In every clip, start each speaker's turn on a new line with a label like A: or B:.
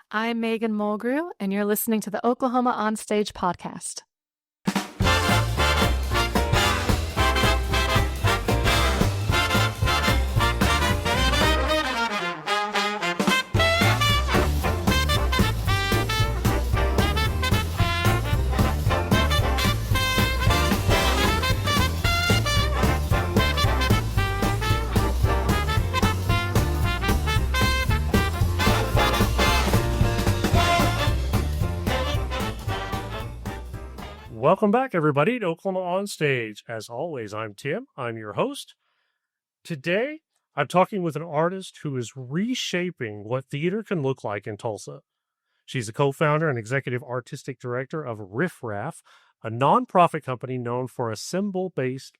A: I'm Meagan Mulgrew, and you're listening to the Oklahoma On Stage podcast.
B: Welcome back, everybody, to Oklahoma On Stage. As always, I'm Tim. I'm your host. Today, I'm talking with an artist who is reshaping what theater can look like in Tulsa. She's a co-founder and executive artistic director of RiffRaff, a nonprofit company known for ensemble-based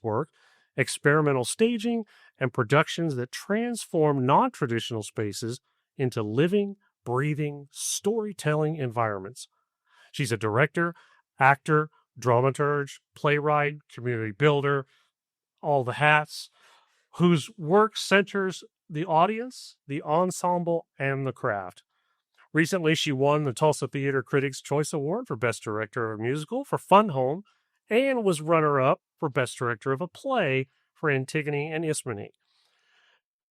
B: work, experimental staging, and productions that transform non-traditional spaces into living, breathing, storytelling environments. She's a director, actor, dramaturge, playwright, community builder, all the hats, whose work centers the audience, the ensemble, and the craft. Recently, she won the Tulsa Theater Critics' Choice Award for Best Director of a Musical for Fun Home and was runner-up for Best Director of a Play for Antigone and Ismene.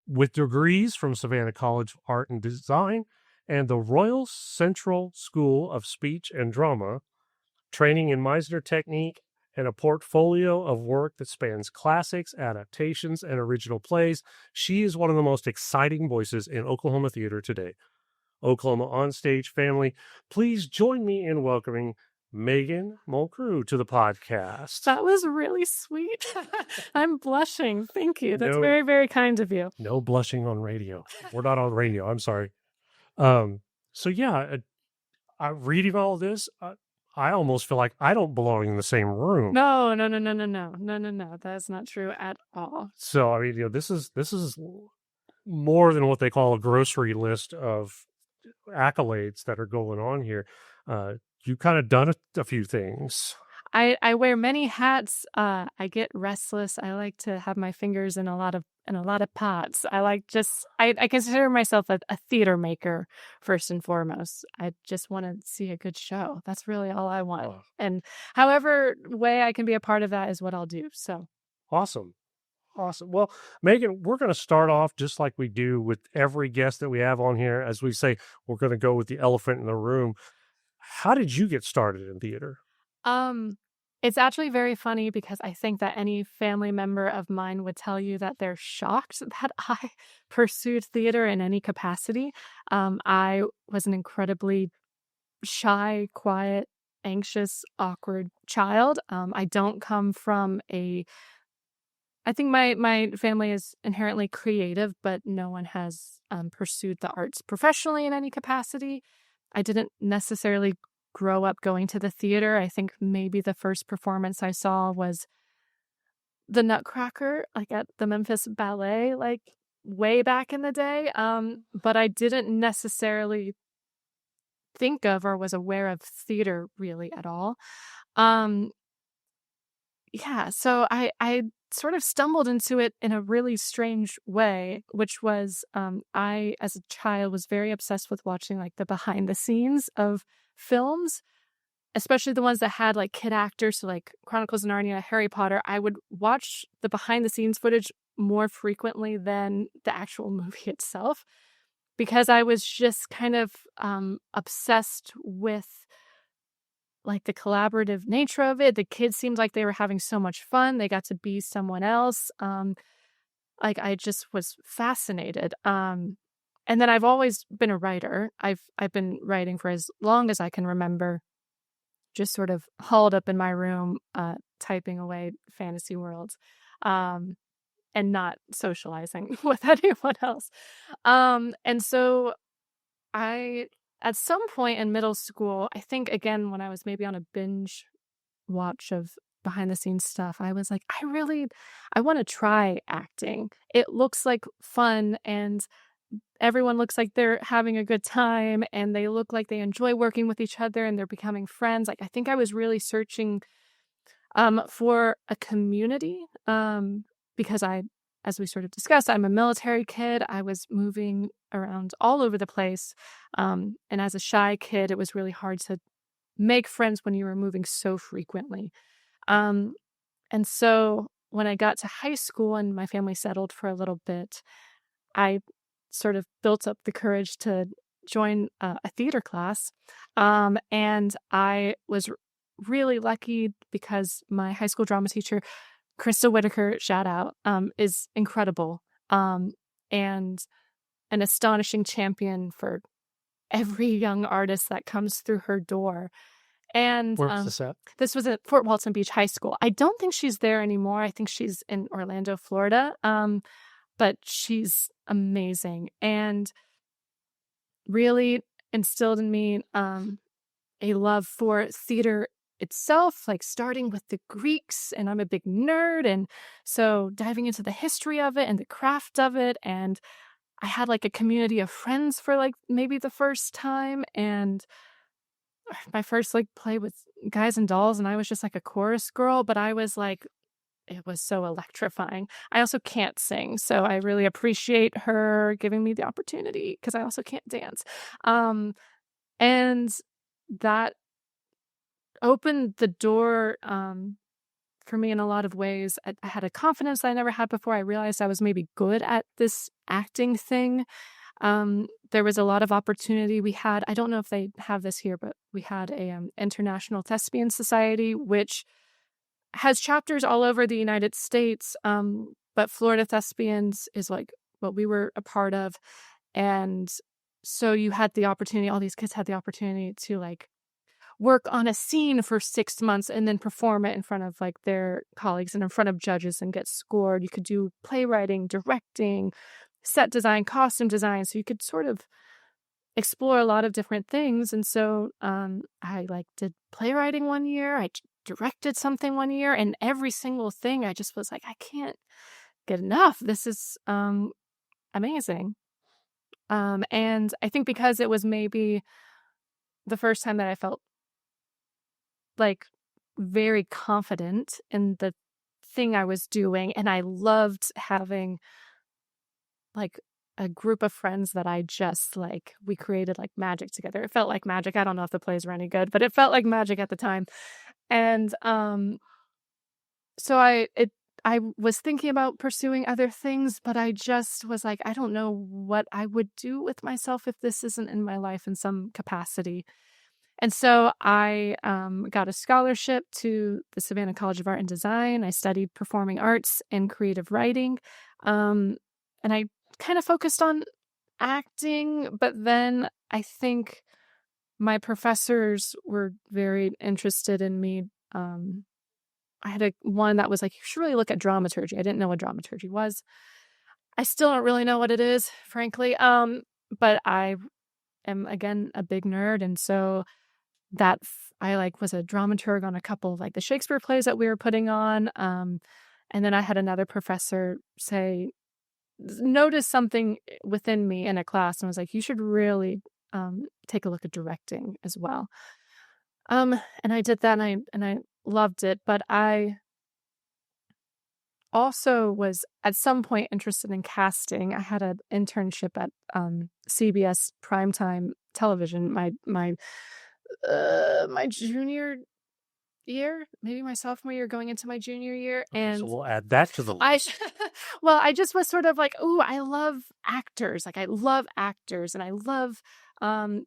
B: With degrees from Savannah College of Art and Design and the Royal Central School of Speech and Drama, training in Meisner technique, and a portfolio of work that spans classics, adaptations, and original plays, she is one of the most exciting voices in Oklahoma theater today. Oklahoma On Stage family, please join me in welcoming Meagan Mulgrew to the podcast.
A: That was really sweet. I'm blushing. Thank you. That's very, very kind of you.
B: No blushing on radio. We're not on radio. I'm sorry. Reading all this, I almost feel like I don't belong in the same room.
A: No. That is not true at all.
B: So, I mean, this is more than what they call a grocery list of accolades that are going on here. You've kind of done a few things.
A: I wear many hats. I get restless. I like to have my fingers in a lot of pots. I consider myself a theater maker first and foremost. I just want to see a good show. That's really all I want. Oh. And however way I can be a part of that is what I'll do. So
B: awesome. Well, Meagan, we're going to start off just like we do with every guest that we have on here. As we say, we're going to go with the elephant in the room. How did you get started in theater?
A: It's actually very funny because I think that any family member of mine would tell you that they're shocked that I pursued theater in any capacity. I was an incredibly shy, quiet, anxious, awkward child. I don't come from I think my family is inherently creative, but no one has pursued the arts professionally in any capacity. I didn't necessarily grow up going to the theater. I think maybe the first performance I saw was the Nutcracker, like at the Memphis Ballet, like way back in the day. But I didn't necessarily think of or was aware of theater really at all. So I sort of stumbled into it in a really strange way, which was I, as a child, was very obsessed with watching like the behind the scenes of films, especially the ones that had like kid actors, so like Chronicles of Narnia, Harry Potter. I would watch the behind the scenes footage more frequently than the actual movie itself because I was just kind of obsessed with like the collaborative nature of it. The kids seemed like they were having so much fun. They got to be someone else. I just was fascinated. And then I've always been a writer. I've been writing for as long as I can remember, just sort of hauled up in my room, typing away fantasy worlds, and not socializing with anyone else. And so at some point in middle school, I think, again, when I was maybe on a binge watch of behind the scenes stuff, I was like, I want to try acting. It looks like fun and everyone looks like they're having a good time and they look like they enjoy working with each other and they're becoming friends. Like, I think I was really searching for a community because I as we sort of discussed, I'm a military kid. I was moving around all over the place. And as a shy kid, it was really hard to make friends when you were moving so frequently. And so when I got to high school and my family settled for a little bit, I sort of built up the courage to join a theater class. And I was really lucky because my high school drama teacher, Krista Whitaker, shout out, is incredible, and an astonishing champion for every young artist that comes through her door. And
B: Where was this at?
A: this was at Fort Walton Beach High School. I don't think she's there anymore. I think she's in Orlando, Florida. But she's amazing and really instilled in me a love for theater itself, like starting with the Greeks, and I'm a big nerd, and so diving into the history of it and the craft of it. And I had like a community of friends for like maybe the first time, and my first like play with Guys and Dolls, and I was just like a chorus girl, but I was like, it was so electrifying. I also can't sing, so I really appreciate her giving me the opportunity because I also can't dance. And that opened the door for me in a lot of ways. I had a confidence that I never had before. I realized I was maybe good at this acting thing. There was a lot of opportunity we had. I don't know if they have this here, but we had a International Thespian Society, which has chapters all over the United States. But Florida Thespians is like what we were a part of. And so you had the opportunity, all these kids had the opportunity to like work on a scene for 6 months and then perform it in front of like their colleagues and in front of judges and get scored. You could do playwriting, directing, set design, costume design. So you could sort of explore a lot of different things. And so I like did playwriting one year. I directed something one year, and every single thing I just was like, I can't get enough. This is amazing. And I think because it was maybe the first time that I felt like very confident in the thing I was doing, and I loved having like a group of friends that I just like, we created like magic together. It felt like magic. I don't know if the plays were any good, but it felt like magic at the time. And so I was thinking about pursuing other things, but I just was like, I don't know what I would do with myself if this isn't in my life in some capacity. And so I got a scholarship to the Savannah College of Art and Design. I studied performing arts and creative writing. And I kind of focused on acting, but then I think my professors were very interested in me. I had one that was like, you should really look at dramaturgy. I didn't know what dramaturgy was. I still don't really know what it is, frankly. But I am, again, a big nerd. And so that I like was a dramaturg on a couple of like the Shakespeare plays that we were putting on. And then I had another professor say, notice something within me in a class, and was like, you should really take a look at directing as well. And I did that, and I loved it, but I also was at some point interested in casting. I had an internship at CBS primetime television my junior year, maybe my sophomore year, going into my junior year. And
B: so we'll add that to the list.
A: I just was sort of like, oh, I love actors. Like I love actors, and I love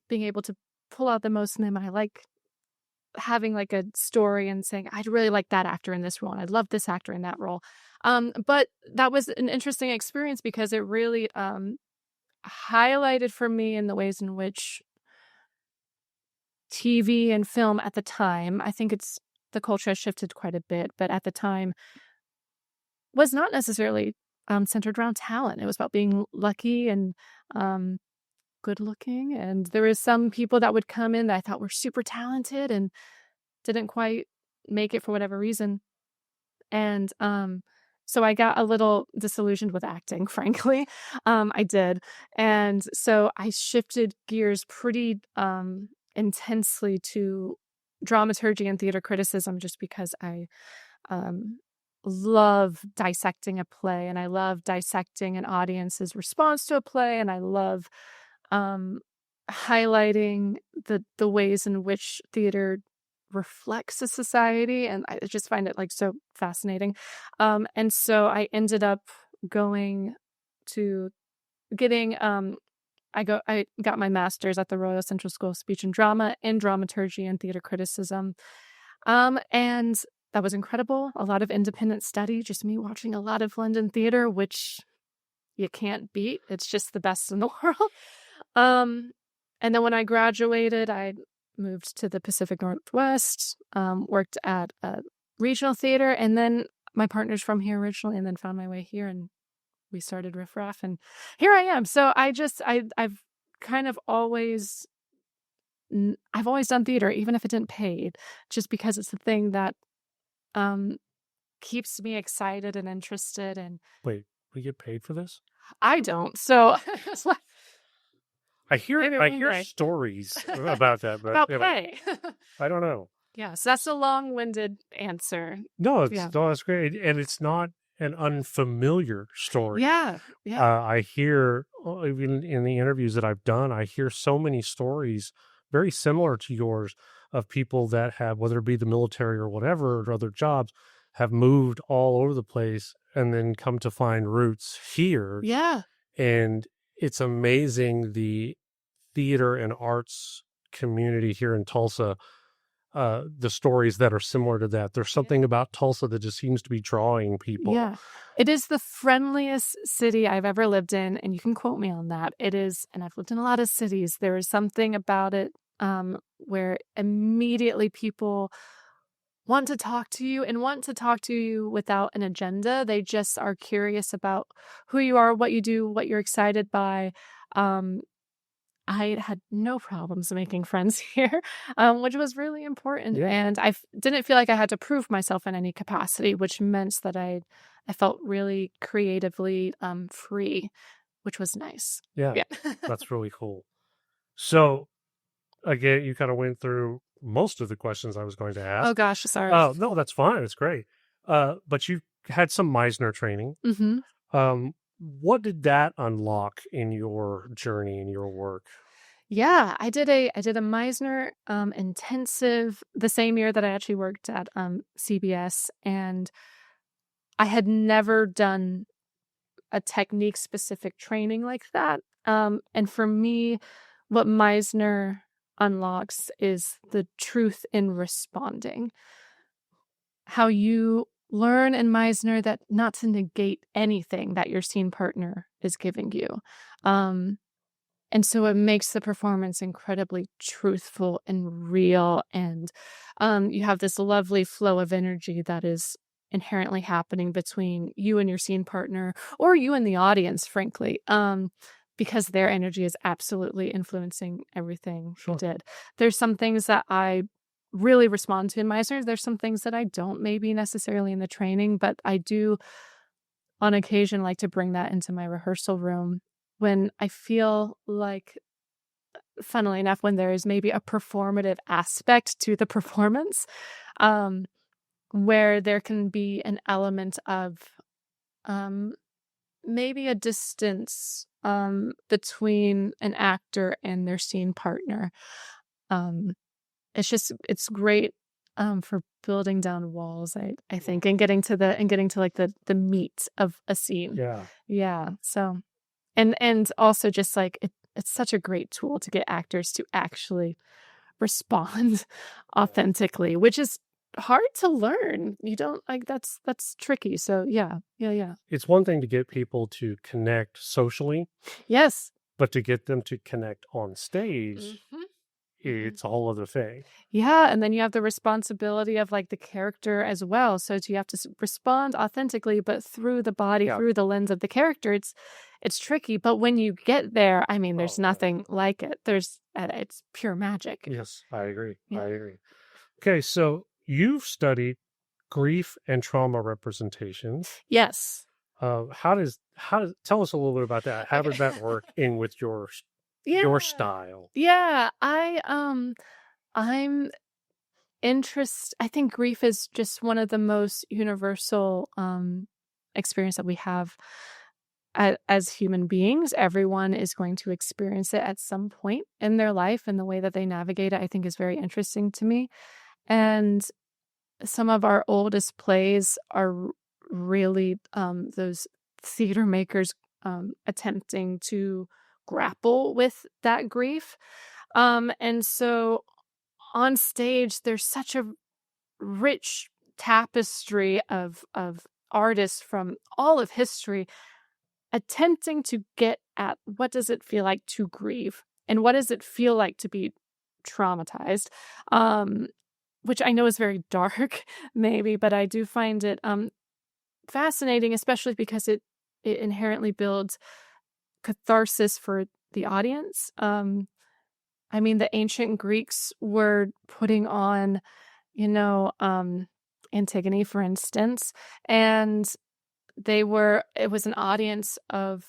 A: being able to pull out the most in them. I like having like a story and saying, I'd really like that actor in this role, and I'd love this actor in that role. But that was an interesting experience because it really highlighted for me in the ways in which TV and film at the time, I think the culture has shifted quite a bit, but at the time was not necessarily centered around talent. It was about being lucky and good looking. And there was some people that would come in that I thought were super talented and didn't quite make it for whatever reason. And so I got a little disillusioned with acting, frankly. I did. And so I shifted gears pretty intensely to dramaturgy and theater criticism, just because I love dissecting a play, and I love dissecting an audience's response to a play, and I love highlighting the ways in which theater reflects a society, and I just find it like so fascinating. And so I ended up going to getting I got my master's at the Royal Central School of Speech and Drama in dramaturgy and theater criticism. And that was incredible. A lot of independent study, just me watching a lot of London theater, which you can't beat. It's just the best in the world. And then when I graduated, I moved to the Pacific Northwest, worked at a regional theater, and then my partner's from here originally, and then found my way here, and we started RiffRaff, and here I am. So I've kind of always done theater, even if it didn't pay, just because it's the thing that keeps me excited and interested. And
B: Wait, we get paid for this?
A: I don't. So it's like,
B: I hear stories about that, but
A: about pay.
B: I don't know.
A: Yeah, so that's a long-winded answer.
B: No, that's great, and it's not an unfamiliar story.
A: Yeah.
B: I hear, even in the interviews that I've done, I hear so many stories very similar to yours of people that have, whether it be the military or whatever, or other jobs, have moved all over the place and then come to find roots here.
A: Yeah.
B: And it's amazing, the theater and arts community here in Tulsa, the stories that are similar to that. There's something about Tulsa that just seems to be drawing people.
A: Yeah. It is the friendliest city I've ever lived in, and you can quote me on that. It is, and I've lived in a lot of cities. There is something about it where immediately people want to talk to you, and want to talk to you without an agenda. They just are curious about who you are, what you do, what you're excited by. I had no problems making friends here, which was really important.
B: Yeah.
A: And I didn't feel like I had to prove myself in any capacity, which meant that I felt really creatively free, which was nice.
B: Yeah. That's really cool. So, again, you kind of went through most of the questions I was going to ask.
A: Oh, gosh, sorry.
B: Oh, no, that's fine. It's great. But you had some Meisner training.
A: Mm-hmm.
B: What did that unlock in your journey, in your work?
A: Yeah, I did a Meisner intensive the same year that I actually worked at CBS, and I had never done a technique specific training like that. And for me, what Meisner unlocks is the truth in responding. How you learn in Meisner that not to negate anything that your scene partner is giving you. And so it makes the performance incredibly truthful and real. And you have this lovely flow of energy that is inherently happening between you and your scene partner, or you and the audience, frankly, because their energy is absolutely influencing everything you did. There's some things that I really respond to in Meisner. There's some things that I don't maybe necessarily in the training, but I do on occasion like to bring that into my rehearsal room when I feel like, funnily enough, when there is maybe a performative aspect to the performance, where there can be an element of maybe a distance between an actor and their scene partner. It's great for building down walls, I think, and getting to like the meat of a scene. Yeah. So, and also just like it's such a great tool to get actors to actually respond authentically, which is hard to learn. You don't like that's tricky. So yeah.
B: It's one thing to get people to connect socially.
A: Yes.
B: But to get them to connect on stage, it's a whole other thing.
A: Yeah, and then you have the responsibility of like the character as well. So you have to respond authentically, but through the body, through the lens of the character. It's tricky, but when you get there, I mean, there's nothing like it. It's pure magic.
B: Yes, I agree. I agree. Okay, so you've studied grief and trauma representations.
A: Yes.
B: How does tell us a little bit about that? How does that work in with your style?
A: Yeah, I'm I think grief is just one of the most universal experience that we have as human beings. Everyone is going to experience it at some point in their life, and the way that they navigate it, I think, is very interesting to me. And some of our oldest plays are really those theater makers attempting to grapple with that grief. And so on stage, there's such a rich tapestry of artists from all of history attempting to get at what does it feel like to grieve, and what does it feel like to be traumatized, which I know is very dark, maybe, but I do find it fascinating, especially because it inherently builds catharsis for the audience. I mean, the ancient Greeks were putting on, Antigone, for instance, and it was an audience of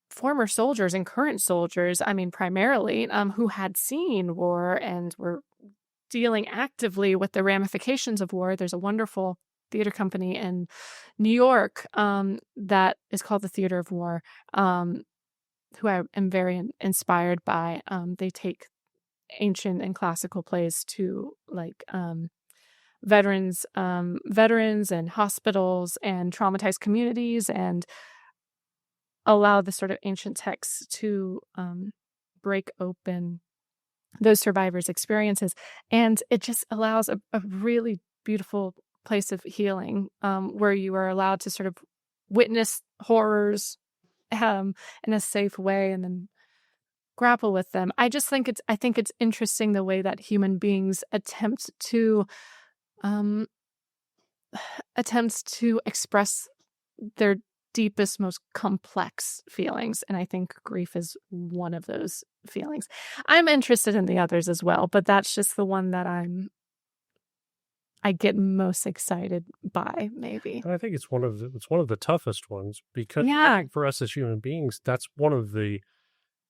A: former soldiers and current soldiers, I mean, primarily, who had seen war and were dealing actively with the ramifications of war. There's a wonderful theater company in New York that is called the Theater of War, who I am very inspired by. They take ancient and classical plays to veterans and hospitals and traumatized communities, and allow the sort of ancient texts to break open those survivors' experiences. And it just allows a really beautiful place of healing, where you are allowed to sort of witness horrors in a safe way and then grapple with them. I think it's interesting the way that human beings attempt to express their deepest, most complex feelings. And I think grief is one of those feelings. I'm interested in the others as well, but that's just the one that I get most excited by, maybe.
B: And I think it's one of the toughest ones, because I think for us as human beings, that's one of the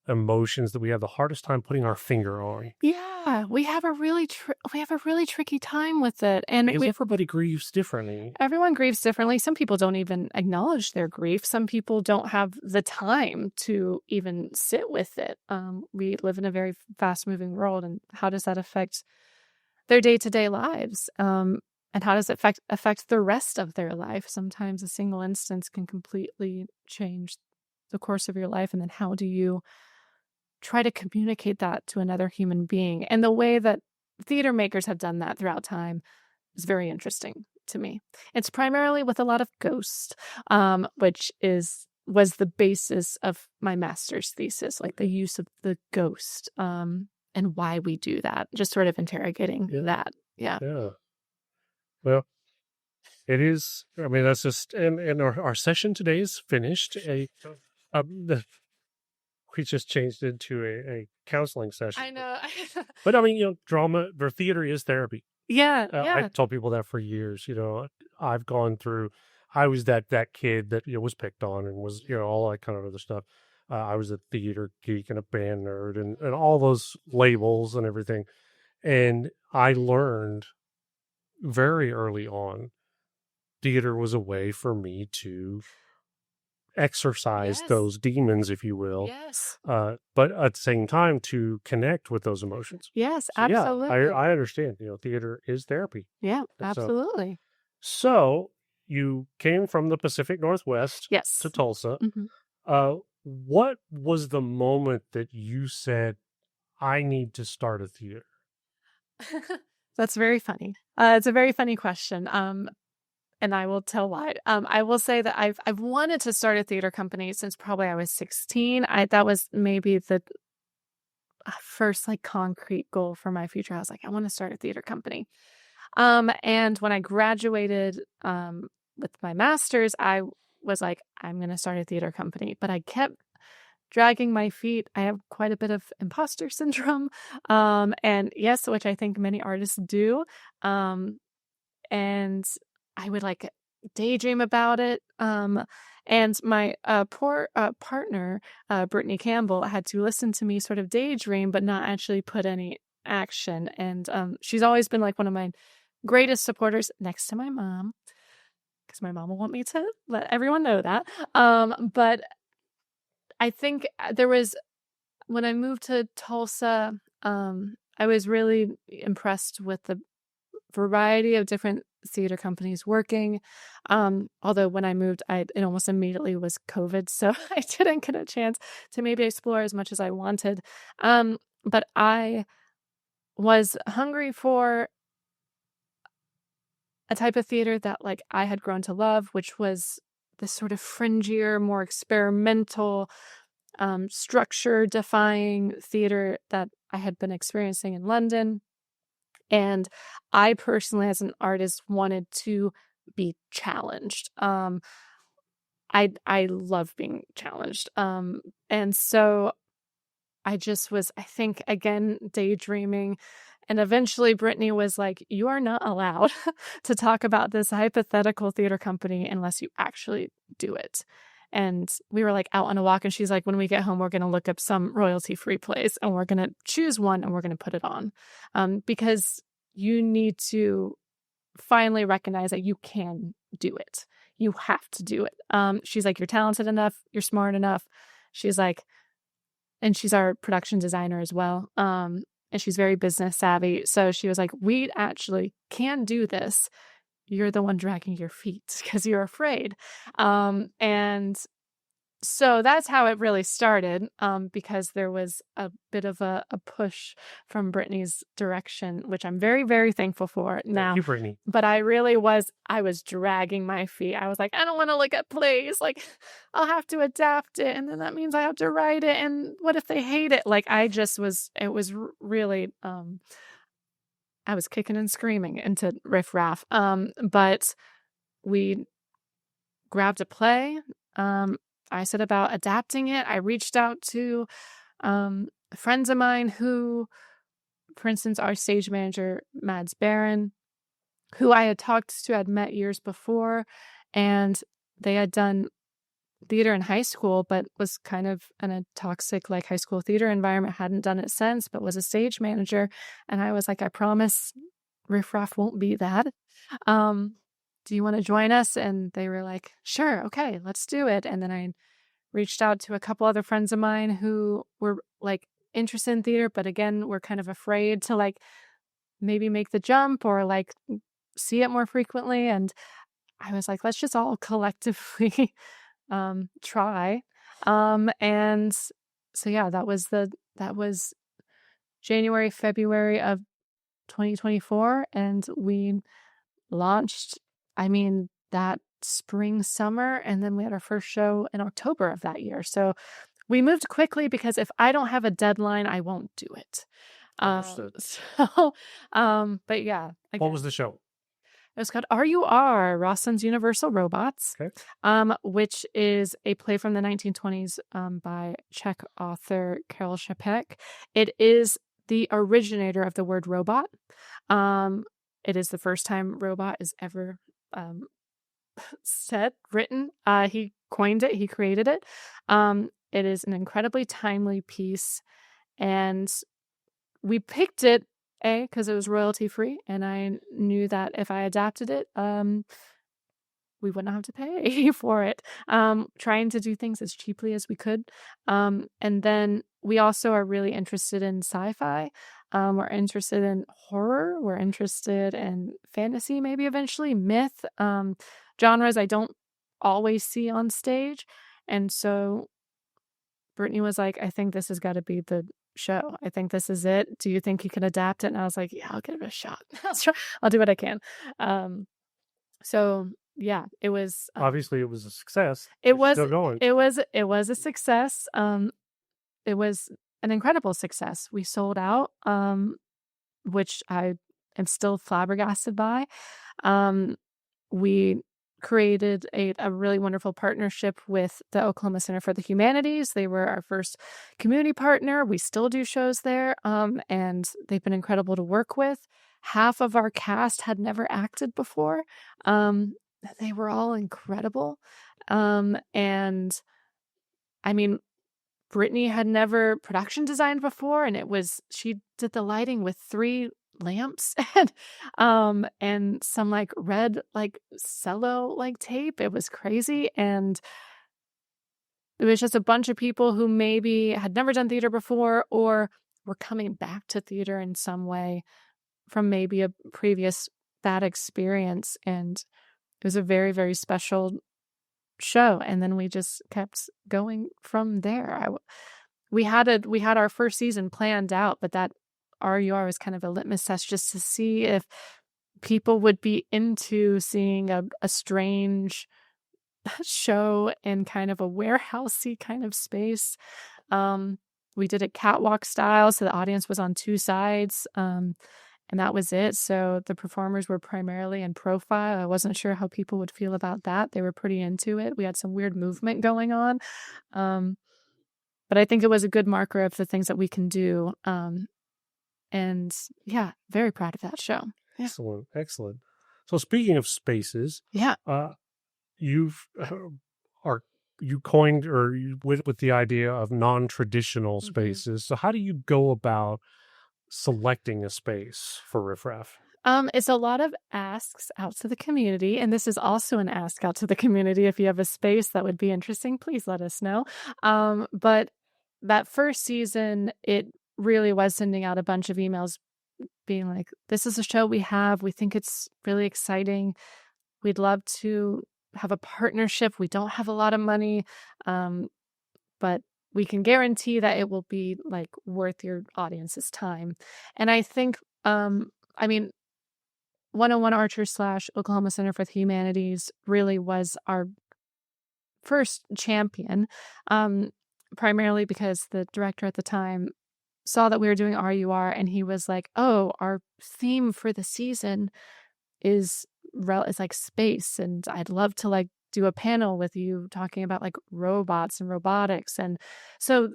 B: emotions that we have the hardest time putting our finger on.
A: Yeah, we have a really tricky time with it, and
B: everybody grieves differently.
A: Everyone grieves differently. Some people don't even acknowledge their grief. Some people don't have the time to even sit with it. We live in a very fast-moving world, and how does that affect their day-to-day lives? And how does it affect the rest of their life? Sometimes a single instance can completely change the course of your life, and then how do you try to communicate that to another human being? And the way that theater makers have done that throughout time is very interesting to me. It's primarily with a lot of ghosts, which was the basis of my master's thesis, like the use of the ghost, and why we do that. Just sort of interrogating that. Yeah.
B: Yeah. Well, it is. I mean, that's just. And our session today is finished. We just changed into a counseling session.
A: I know.
B: But I mean, drama or theater is therapy.
A: Yeah.
B: I've told people that for years. I've gone through. I was that kid that was picked on and was all that kind of other stuff. I was a theater geek and a band nerd and all those labels and everything. And I learned very early on, theater was a way for me to exorcise those demons, if you will.
A: Yes.
B: But at the same time, to connect with those emotions.
A: Yes,
B: So,
A: absolutely.
B: Yeah, I understand. Theater is therapy.
A: Yeah, absolutely.
B: So you came from the Pacific Northwest to Tulsa.
A: Mm-hmm.
B: What was the moment that you said, I need to start a theater?
A: That's very funny. It's a very funny question. And I will tell why. I will say that I've wanted to start a theater company since probably I was 16. That was maybe the first concrete goal for my future. I was like, I want to start a theater company. And when I graduated with my master's, I was like, I'm going to start a theater company. But I kept dragging my feet. I have quite a bit of imposter syndrome. And yes, which I think many artists do. And I would daydream about it. And my poor partner, Brittany Campbell, had to listen to me sort of daydream, but not actually put any action. And she's always been like one of my greatest supporters next to my mom, because my mom will want me to let everyone know that. But I think there was, when I moved to Tulsa, I was really impressed with the variety of different theater companies working. Although when I moved, it almost immediately was COVID, so I didn't get a chance to maybe explore as much as I wanted. But I was hungry for a type of theater that like I had grown to love, which was this sort of fringier, more experimental, structure defying theater that I had been experiencing in London. And I personally, as an artist, wanted to be challenged. I love being challenged. And so I just was, I think, again, daydreaming. And eventually Brittany was like, you are not allowed to talk about this hypothetical theater company unless you actually do it. And we were like out on a walk, and she's like, when we get home, we're going to look up some royalty-free place and we're going to choose one and we're going to put it on. Because you need to finally recognize that you can do it. You have to do it. She's like, you're talented enough. You're smart enough. She's like, and she's our production designer as well. And she's very business savvy. So she was like, we actually can do this. You're the one dragging your feet because you're afraid. And so that's how it really started, because there was a bit of a push from Brittany's direction, which I'm very, very thankful for now.
B: Thank you, Brittany.
A: But I was dragging my feet. I was like, I don't want to look at plays. Like, I'll have to adapt it. And then that means I have to write it. And what if they hate it? Like, it was really, I was kicking and screaming into RiffRaff. But we grabbed a play. I said about adapting it. I reached out to friends of mine who, for instance, our stage manager, Mads Barron, who I had talked to, I'd met years before, and they had done theater in high school, but was kind of in a toxic like high school theater environment, hadn't done it since, but was a stage manager. And I was like, I promise RiffRaff won't be that. Do you want to join us? And they were like, sure, okay, let's do it. And then I reached out to a couple other friends of mine who were like interested in theater, but again, were kind of afraid to like maybe make the jump or like see it more frequently. And I was like, let's just all collectively try. And so yeah, that was January, February of 2024, and we launched, that spring, summer, and then we had our first show in October of that year. So we moved quickly because if I don't have a deadline, I won't do it.
B: Understood.
A: But yeah.
B: What was the show?
A: It was called RUR, Rossum's Universal Robots,
B: Okay.
A: Which is a play from the 1920s by Czech author Karel Čapek. It is the originator of the word robot. It is the first time robot is ever written. He coined it. He created it. It is an incredibly timely piece, and we picked it because it was royalty free, and I knew that if I adapted it, we wouldn't have to pay for it. Trying to do things as cheaply as we could. And then we also are really interested in sci-fi. We're interested in horror. We're interested in fantasy, maybe eventually myth, genres I don't always see on stage. And so Brittany was like, I think this has got to be the show. I think this is it. Do you think you can adapt it? And I was like, yeah, I'll give it a shot. I'll do what I can. So yeah, it was
B: obviously it was a success.
A: It was
B: still going.
A: It was a success. It was an incredible success. We sold out, which I am still flabbergasted by. We created a really wonderful partnership with the Oklahoma Center for the Humanities. They were our first community partner. We still do shows there, and they've been incredible to work with. Half of our cast had never acted before. They were all incredible. And Brittany had never production designed before, and she did the lighting with 3 lamps and some like red like cello like tape. It was crazy, and it was just a bunch of people who maybe had never done theater before or were coming back to theater in some way from maybe a previous bad experience, and it was a very, very special show. And then we just kept going from there. We had our first season planned out, but that RUR was kind of a litmus test just to see if people would be into seeing a strange show in kind of a warehousey kind of space. We did it catwalk style, so the audience was on 2 sides, and that was it. So the performers were primarily in profile. I wasn't sure how people would feel about that. They were pretty into it. We had some weird movement going on. But I think it was a good marker of the things that we can do. And yeah, very proud of that show. Yeah.
B: Excellent. So speaking of spaces,
A: yeah,
B: you coined or you went with the idea of non-traditional spaces. So how do you go about selecting a space for RiffRaff?
A: It's a lot of asks out to the community, and this is also an ask out to the community. If you have a space that would be interesting, please let us know. But that first season, it really was sending out a bunch of emails being like, this is a show we have. We think it's really exciting. We'd love to have a partnership. We don't have a lot of money, but we can guarantee that it will be like worth your audience's time. And I think, 101 Archers / Oklahoma Center for the Humanities really was our first champion, primarily because the director at the time saw that we were doing RUR, and he was like, oh, our theme for the season is like space, and I'd love to like do a panel with you talking about like robots and robotics. And so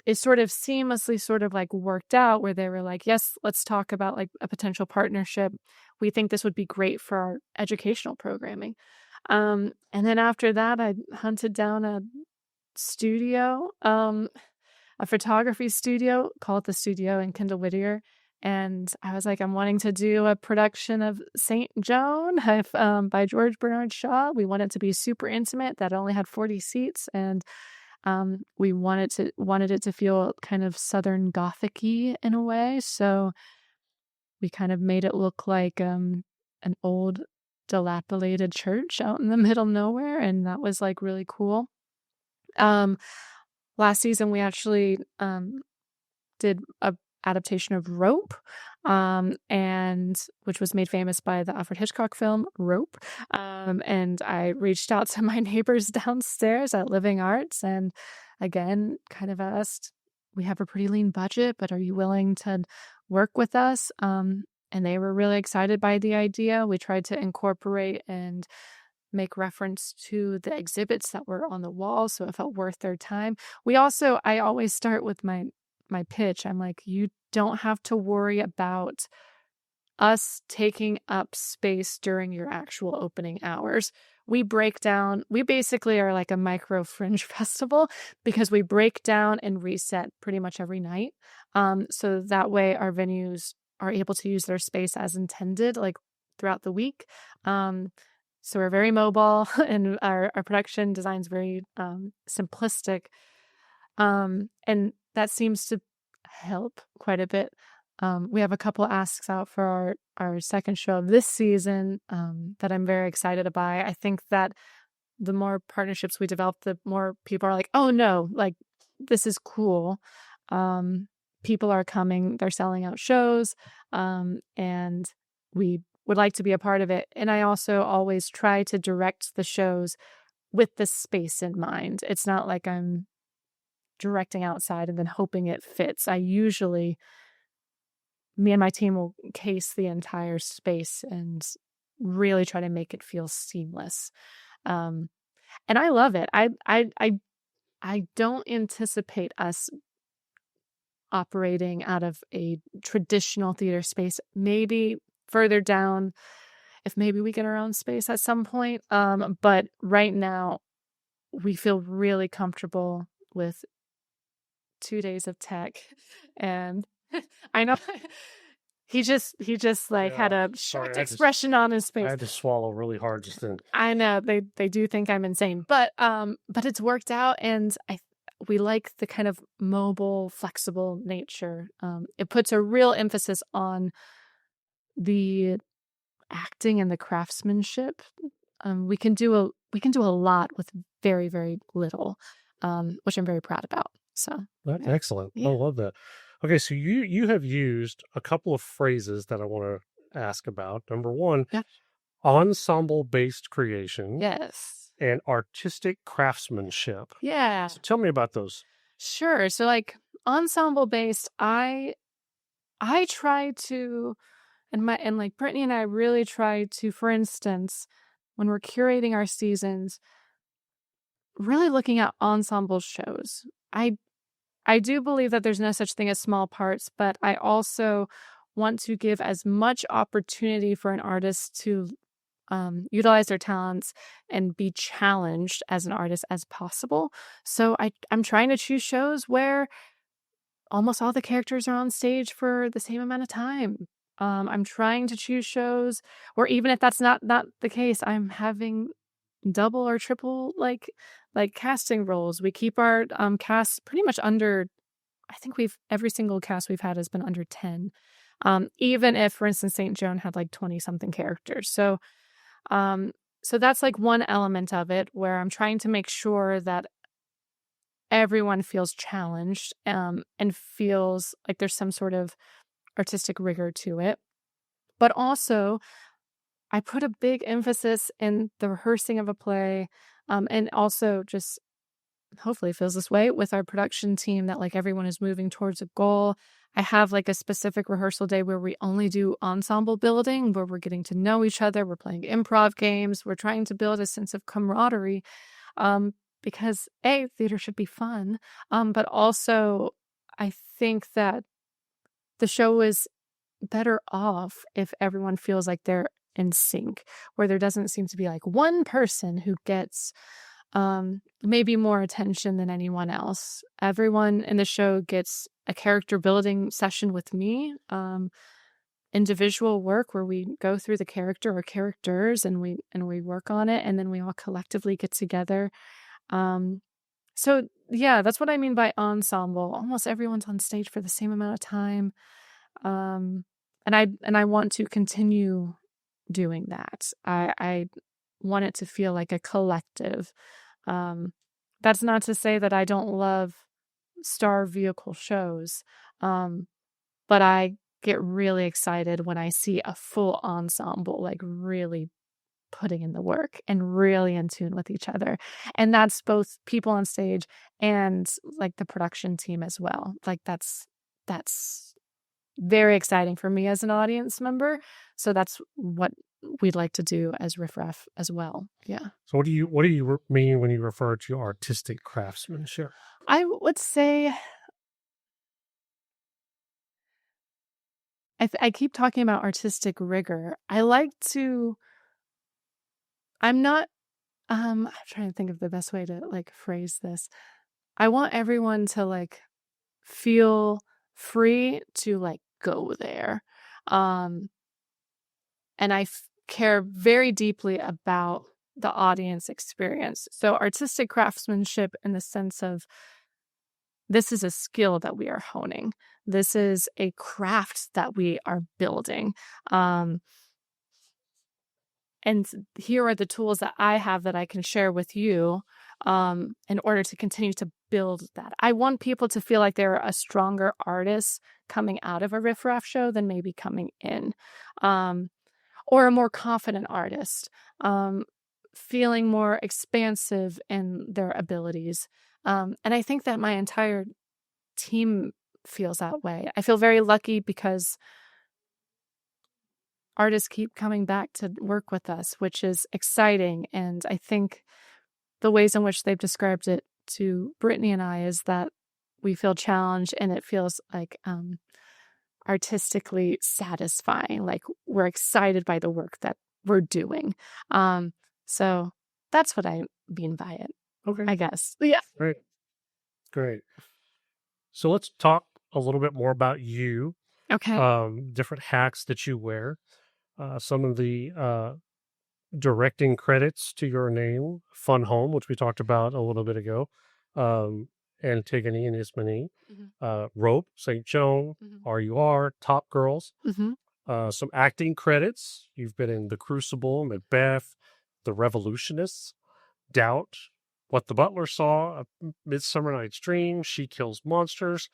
A: it sort of seamlessly sort of like worked out where they were like, yes, let's talk about like a potential partnership. We think this would be great for our educational programming. And then after that, I hunted down a studio, a photography studio called The Studio in Kendall Whittier. And I was like, I'm wanting to do a production of St. Joan by George Bernard Shaw. We wanted it to be super intimate. That only had 40 seats. And we wanted it to feel kind of Southern Gothic-y in a way. So we kind of made it look like an old dilapidated church out in the middle of nowhere. And that was like really cool. Last season, we actually did a adaptation of Rope, and which was made famous by the Alfred Hitchcock film Rope. And I reached out to my neighbors downstairs at Living Arts and again kind of asked, we have a pretty lean budget, but are you willing to work with us? And they were really excited by the idea. We tried to incorporate and make reference to the exhibits that were on the wall, so it felt worth their time. I always start with my pitch. I'm like, you don't have to worry about us taking up space during your actual opening hours. We basically are like a micro fringe festival because we break down and reset pretty much every night. So that way our venues are able to use their space as intended, like throughout the week. So we're very mobile and our production design's very simplistic. And that seems to help quite a bit. We have a couple asks out for our second show of this season that I'm very excited about. I think that the more partnerships we develop, the more people are like, oh no, like this is cool. People are coming, they're selling out shows, and we would like to be a part of it. And I also always try to direct the shows with the space in mind. It's not like I'm directing outside and then hoping it fits. Me and my team will case the entire space and really try to make it feel seamless. And I love it. I don't anticipate us operating out of a traditional theater space. Maybe further down, if maybe we get our own space at some point. But right now, we feel really comfortable with 2 days of tech, and I know he just like had
B: Yeah.
A: a shocked expression on his
B: I
A: face.
B: had to swallow really hard just then.
A: I know they do think I'm insane, but it's worked out, and we like the kind of mobile, flexible nature. It puts a real emphasis on the acting and the craftsmanship. We can do a lot with very, very little, which I'm very proud about. So
B: That's
A: yeah.
B: excellent. I
A: Yeah.
B: love that. Okay, so you have used a couple of phrases that I want to ask about. Number one,
A: Yeah.
B: ensemble-based creation
A: Yes.
B: and artistic craftsmanship.
A: Yeah.
B: So tell me about those.
A: Sure. So like ensemble based, I try to, and like Brittany and I really try to, for instance, when we're curating our seasons, really looking at ensemble shows. I do believe that there's no such thing as small parts, but I also want to give as much opportunity for an artist to utilize their talents and be challenged as an artist as possible. So I'm trying to choose shows where almost all the characters are on stage for the same amount of time. I'm trying to choose shows, or even if that's not the case, I'm having double or triple like casting roles. We keep our cast pretty much under. I think every single cast we've had has been under 10. Even if, for instance, St. Joan had like 20 something characters. So that's like one element of it where I'm trying to make sure that everyone feels challenged, and feels like there's some sort of artistic rigor to it. But also, I put a big emphasis in the rehearsing of a play, and also just hopefully it feels this way with our production team, that like everyone is moving towards a goal. I have like a specific rehearsal day where we only do ensemble building, where we're getting to know each other. We're playing improv games. We're trying to build a sense of camaraderie, because theater should be fun. But also I think that the show is better off if everyone feels like they're in sync, where there doesn't seem to be like one person who gets maybe more attention than anyone else. Everyone in the show gets a character building session with me, individual work where we go through the character or characters and we work on it, and then we all collectively get together. So yeah, that's what I mean by ensemble. Almost everyone's on stage for the same amount of time. And I want to continue doing that. I want it to feel like a collective. That's not to say that I don't love star vehicle shows, but I get really excited when I see a full ensemble like really putting in the work and really in tune with each other. And that's both people on stage and like the production team as well. Like that's very exciting for me as an audience member. So that's what we'd like to do as RiffRaff as well. Yeah.
B: So what do you mean when you refer to artistic craftsmanship?
A: I would say I keep talking about artistic rigor. I'm not I'm trying to think of the best way to like phrase this. I want everyone to like feel free to like go there. And I care very deeply about the audience experience. So artistic craftsmanship in the sense of this is a skill that we are honing. This is a craft that we are building. And here are the tools that I have that I can share with you, in order to continue to build that. I want people to feel like they're a stronger artist coming out of a RiffRaff show than maybe coming in, or a more confident artist, feeling more expansive in their abilities. And I think that my entire team feels that way. I feel very lucky because artists keep coming back to work with us, which is exciting. And I think the ways in which they've described it to Brittany and I is that we feel challenged and it feels like artistically satisfying. Like we're excited by the work that we're doing. So that's what I mean by it.
B: Okay.
A: I guess. Yeah.
B: Great. So let's talk a little bit more about you,
A: Okay.
B: different hats that you wear, some of the directing credits to your name, Fun Home, which we talked about a little bit ago, um, Antigone and Ismene, Rope, St. Joan, RUR, Top Girls, some acting credits. You've been in The Crucible, Macbeth, The Revolutionists, Doubt, What the Butler Saw, A Midsummer Night's Dream, She Kills Monsters.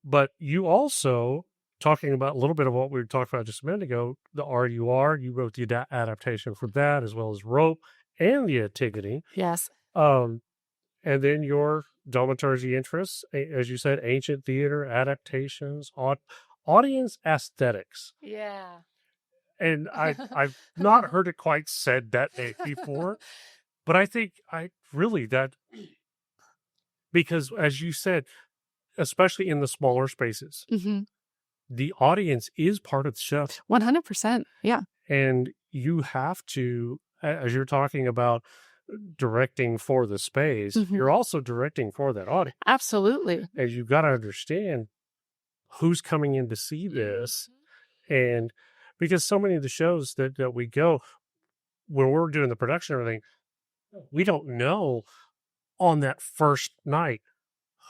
B: But you also, talking about a little bit of what we were talking about just a minute ago, the RUR, you wrote the adaptation for that, as well as Rope and the Antigone.
A: Yes.
B: And then your dramaturgy interests, as you said, ancient theater, adaptations, audience aesthetics.
A: Yeah.
B: And I've not heard it quite said that way before, but I think because as you said, especially in the smaller spaces, the audience is part of the show.
A: 100%. Yeah.
B: And you have to, as you're talking about directing for the space, you're also directing for that audience.
A: Absolutely.
B: And you've got to understand who's coming in to see this. And because so many of the shows that we go, when we're doing the production and everything, we don't know on that first night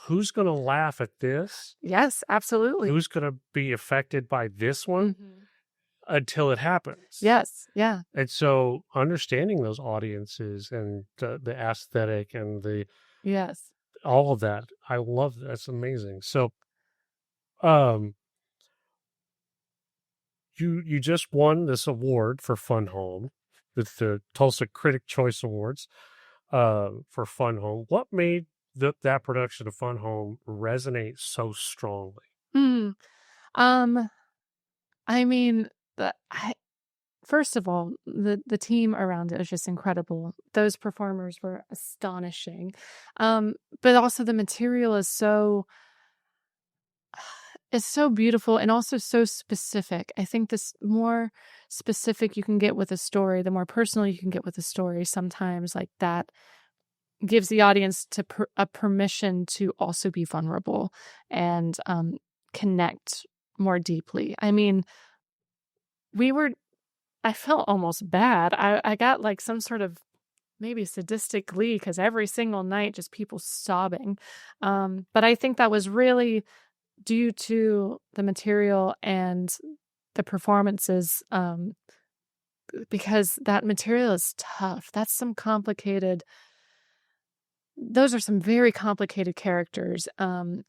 B: who's going to laugh at this.
A: Yes, absolutely.
B: Who's going to be affected by this one until it happens.
A: Yes, yeah.
B: And so understanding those audiences and the aesthetic and all of that, I love that. That's amazing. So, you just won this award for Fun Home, the Tulsa Critic Choice Awards, for Fun Home. What made that production of Fun Home resonate so strongly?
A: I mean, first of all, the team around it was just incredible. Those performers were astonishing. But also the material is so beautiful and also so specific. I think the more specific you can get with a story, the more personal you can get with a story. Sometimes like that gives the audience a permission to also be vulnerable and connect more deeply. I mean, I felt almost bad. I got like some sort of maybe sadistic glee because every single night just people sobbing. But I think that was really due to the material and the performances, because that material is tough. Those are some very complicated characters. And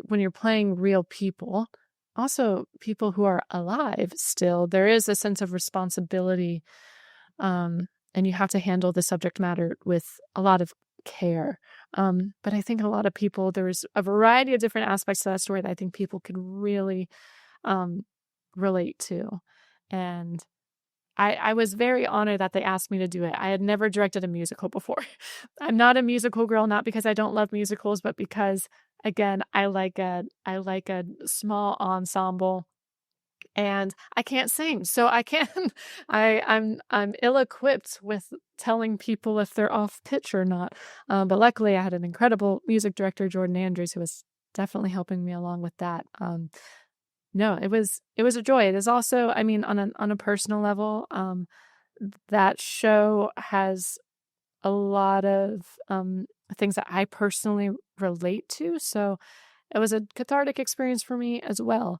A: when you're playing real people, also people who are alive still, there is a sense of responsibility. And you have to handle the subject matter with a lot of care. But I think a lot of people, there's a variety of different aspects to that story that I think people could really relate to. And I was very honored that they asked me to do it. I had never directed a musical before. I'm not a musical girl, not because I don't love musicals, but because, again, I like a small ensemble. And I can't sing, so I can't. I'm ill-equipped with telling people if they're off pitch or not. But luckily, I had an incredible music director, Jordan Andrews, who was definitely helping me along with that. No, it was a joy. It is also, I mean, on a personal level, that show has a lot of things that I personally relate to. So it was a cathartic experience for me as well.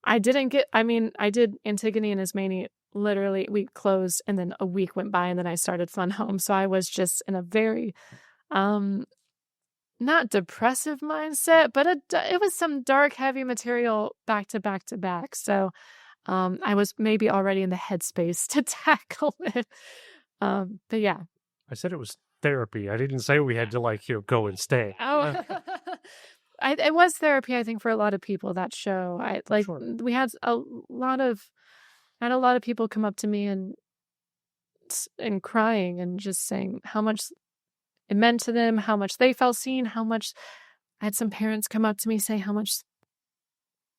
A: I did Antigone and Ismene, literally we closed and then a week went by and then I started Fun Home. So I was just in a very, not depressive mindset, but it was some dark, heavy material back to back to back. So, I was maybe already in the headspace to tackle it. But yeah.
B: I said it was therapy. I didn't say we had to go and stay.
A: Oh, it was therapy, I think, for a lot of people, that show.
B: Sure.
A: We had a lot of people come up to me and crying and just saying how much it meant to them, how much they felt seen, how much I had some parents come up to me say how much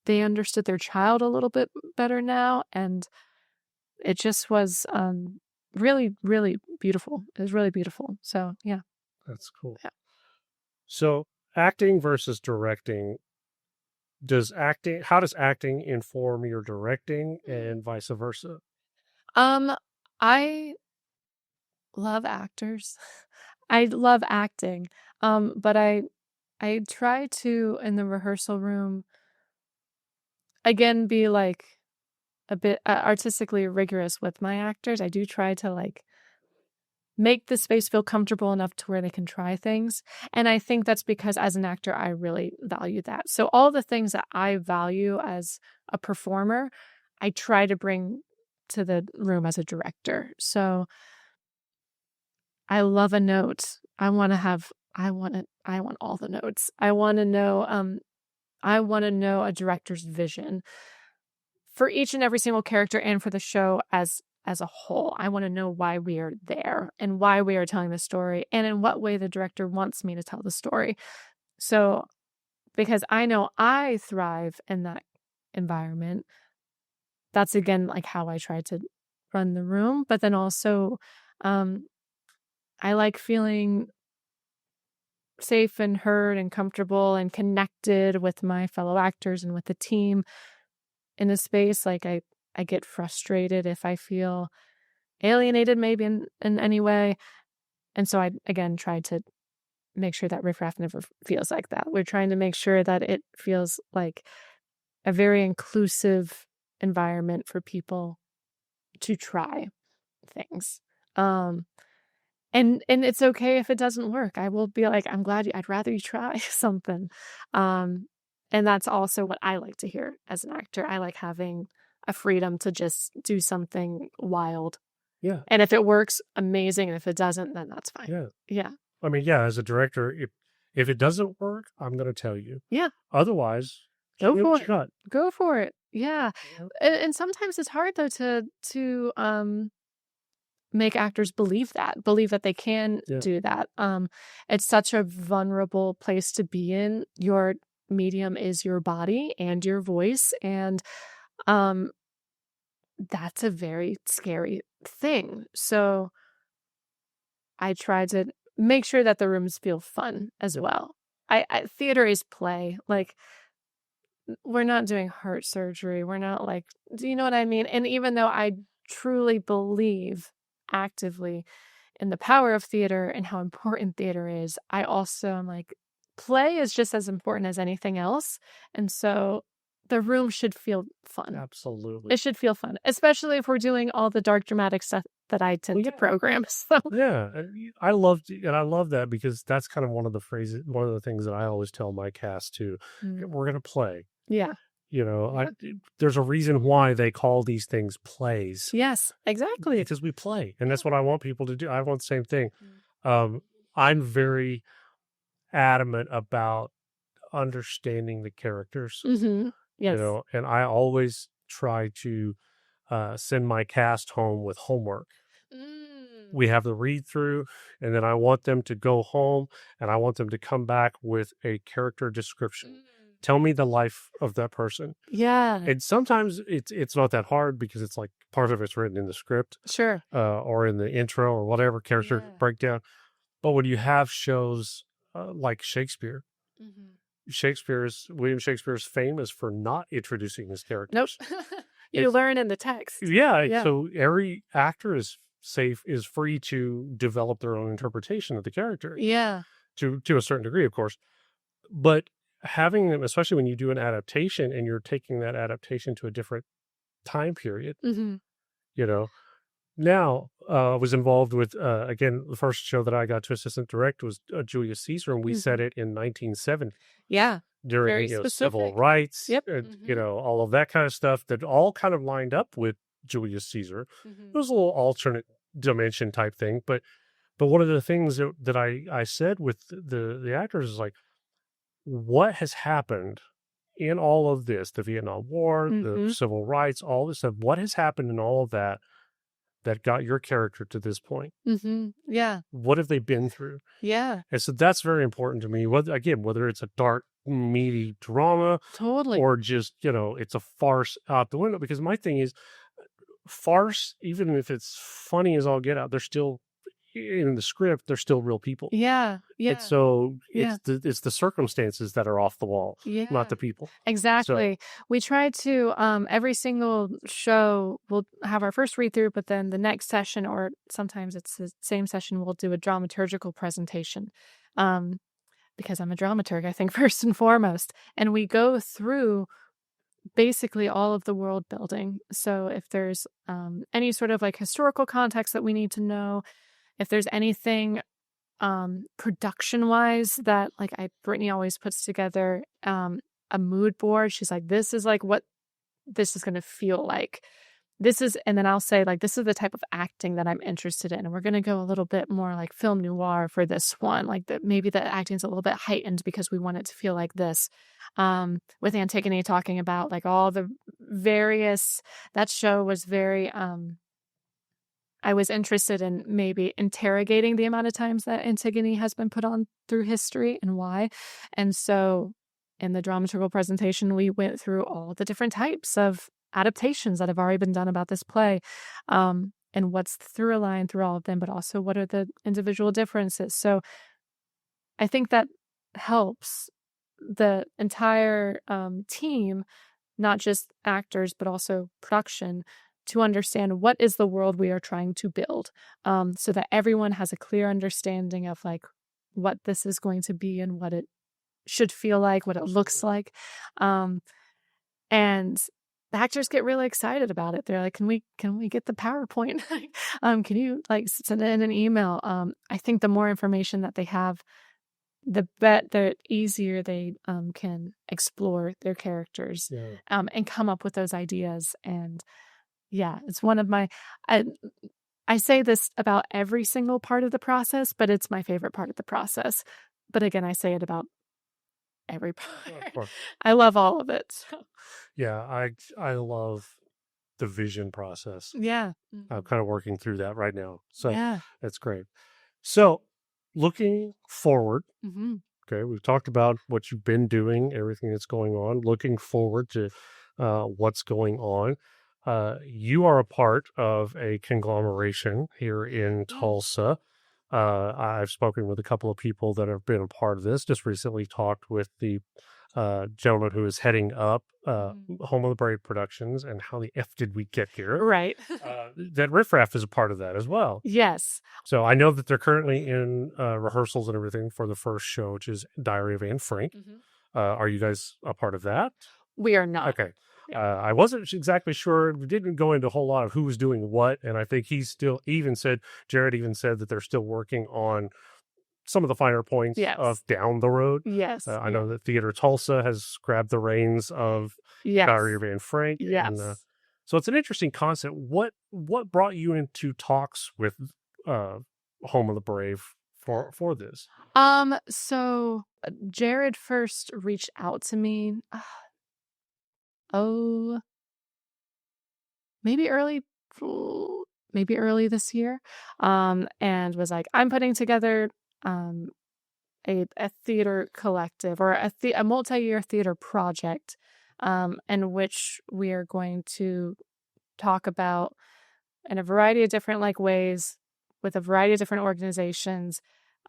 A: they understood their child a little bit better now. And it just was really, really beautiful. It was really beautiful. So, yeah.
B: That's cool.
A: Yeah.
B: So acting versus directing. How does acting inform your directing and vice versa?
A: I love actors. I love acting. But I try to, in the rehearsal room, again, be like a bit artistically rigorous with my actors. I do try to like make the space feel comfortable enough to where they can try things. And I think that's because as an actor, I really value that. So all the things that I value as a performer, I try to bring to the room as a director. So I love a note. I want all the notes. I want to know a director's vision for each and every single character and for the show as a whole. I want to know why we are there and why we are telling the story and in what way the director wants me to tell the story. So, because I know I thrive in that environment, that's again like how I try to run the room. But then also, I like feeling safe and heard and comfortable and connected with my fellow actors and with the team in a space. Like I get frustrated if I feel alienated maybe in any way. And so I, again, try to make sure that RiffRaff never feels like that. We're trying to make sure that it feels like a very inclusive environment for people to try things. And it's okay if it doesn't work. I will be like, I'd rather you try something. And that's also what I like to hear as an actor. I like having a freedom to just do something wild.
B: Yeah.
A: And if it works, amazing. And if it doesn't, then that's fine.
B: Yeah.
A: Yeah.
B: I mean, yeah, as a director, if it doesn't work, I'm going to tell you.
A: Yeah.
B: Otherwise,
A: go for it. Go for it. Yeah. And sometimes it's hard though to make actors believe that they can do that. It's such a vulnerable place to be in. Your medium is your body and your voice, and that's a very scary thing. So I try to make sure that the rooms feel fun as well. Theater is play. Like, we're not doing heart surgery. We're not like, do you know what I mean? And even though I truly believe actively in the power of theater and how important theater is, I also am like, play is just as important as anything else. And so the room should feel fun.
B: Absolutely.
A: It should feel fun, especially if we're doing all the dark dramatic stuff that I tend to program. So
B: yeah, I love that because that's kind of one of the things that I always tell my cast too. We're going to play.
A: Yeah.
B: You know, there's a reason why they call these things plays.
A: Yes, exactly.
B: Because we play. And that's what I want people to do. I want the same thing. I'm very adamant about understanding the characters.
A: Mm-hmm. Yes.
B: You know, and I always try to send my cast home with homework. We have the read through, and then I want them to go home and I want them to come back with a character description. Tell me the life of that person.
A: Yeah.
B: And sometimes it's not that hard because it's like part of it's written in the script.
A: Sure.
B: Or in the intro or whatever character breakdown. But when you have shows like Shakespeare, William Shakespeare is famous for not introducing his characters.
A: Nope. You learn in the text.
B: Yeah. So every actor is free to develop their own interpretation of the character.
A: Yeah.
B: To a certain degree, of course. But having them, especially when you do an adaptation and you're taking that adaptation to a different time period, you know. Now, I was involved with, again, the first show that I got to assistant direct was Julius Caesar, and we set it in 1970.
A: Yeah.
B: During civil rights, you know, all of that kind of stuff that all kind of lined up with Julius Caesar. It was a little alternate dimension type thing, but one of the things that I said with the actors is like, what has happened in all of this, the Vietnam War, the civil rights, all this stuff, what has happened in all of that got your character to this point?
A: Yeah.
B: What have they been through?
A: Yeah.
B: And so that's very important to me. Whether it's a dark, meaty drama, or just, you know, it's a farce out the window. Because my thing is, farce, even if it's funny as all get out, there's still in the script, they're still real people.
A: Yeah. Yeah.
B: And so
A: Yeah.
B: it's the circumstances that are off the wall,
A: Yeah.
B: not the people.
A: Exactly.
B: So,
A: We try to every single show we'll have our first read through, but then the next session, or sometimes it's the same session, we'll do a dramaturgical presentation. Because I'm a dramaturg, I think, first and foremost. And we go through basically all of the world building. So if there's any sort of like historical context that we need to know, if there's anything production wise that like Brittany always puts together a mood board. She's like, this is like what this is going to feel like. This is, and then I'll say like, this is the type of acting that I'm interested in. And we're going to go a little bit more like film noir for this one. Like that maybe the acting's a little bit heightened because we want it to feel like this. With Antigone talking about like all the various, that show was very, I was interested in maybe interrogating the amount of times that Antigone has been put on through history and why. And so in the dramaturgical presentation, we went through all the different types of adaptations that have already been done about this play, and what's the through line through all of them, but also what are the individual differences. So I think that helps the entire team, not just actors, but also production, to understand what is the world we are trying to build, so that everyone has a clear understanding of like what this is going to be and what it should feel like, what it looks like. And the actors get really excited about it. They're like, can we get the PowerPoint? Can you like send it in an email? I think the more information that they have, the easier they can explore their characters, and come up with those ideas. And yeah, it's one of my, I say this about every single part of the process, but it's my favorite part of the process. But again, I say it about every part. I love all of it. So.
B: Yeah, I love the vision process.
A: Yeah.
B: I'm kind of working through that right now. So
A: yeah.
B: That's great. So looking forward,
A: Mm-hmm.
B: okay, we've talked about what you've been doing, everything that's going on, looking forward to what's going on. You are a part of a conglomeration here in Tulsa. I've spoken with a couple of people that have been a part of this. Just recently talked with the gentleman who is heading up Home of the Brave Productions, and how the F did we get here?
A: Right.
B: That RiffRaff is a part of that as well.
A: Yes.
B: So I know that they're currently in rehearsals and everything for the first show, which is Diary of Anne Frank. Are you guys a part of that?
A: We are not.
B: Okay. I wasn't exactly sure. We didn't go into a whole lot of who was doing what. And I think Jared even said that they're still working on some of the finer points of down the road.
A: Yes.
B: I know that Theater Tulsa has grabbed the reins of Diary of Anne Frank.
A: Yes.
B: And, so it's an interesting concept. What brought you into talks with Home of the Brave for this?
A: So Jared first reached out to me. Maybe early this year, and was like, I'm putting together a theater collective, or a multi-year theater project, in which we are going to talk about in a variety of different like ways with a variety of different organizations,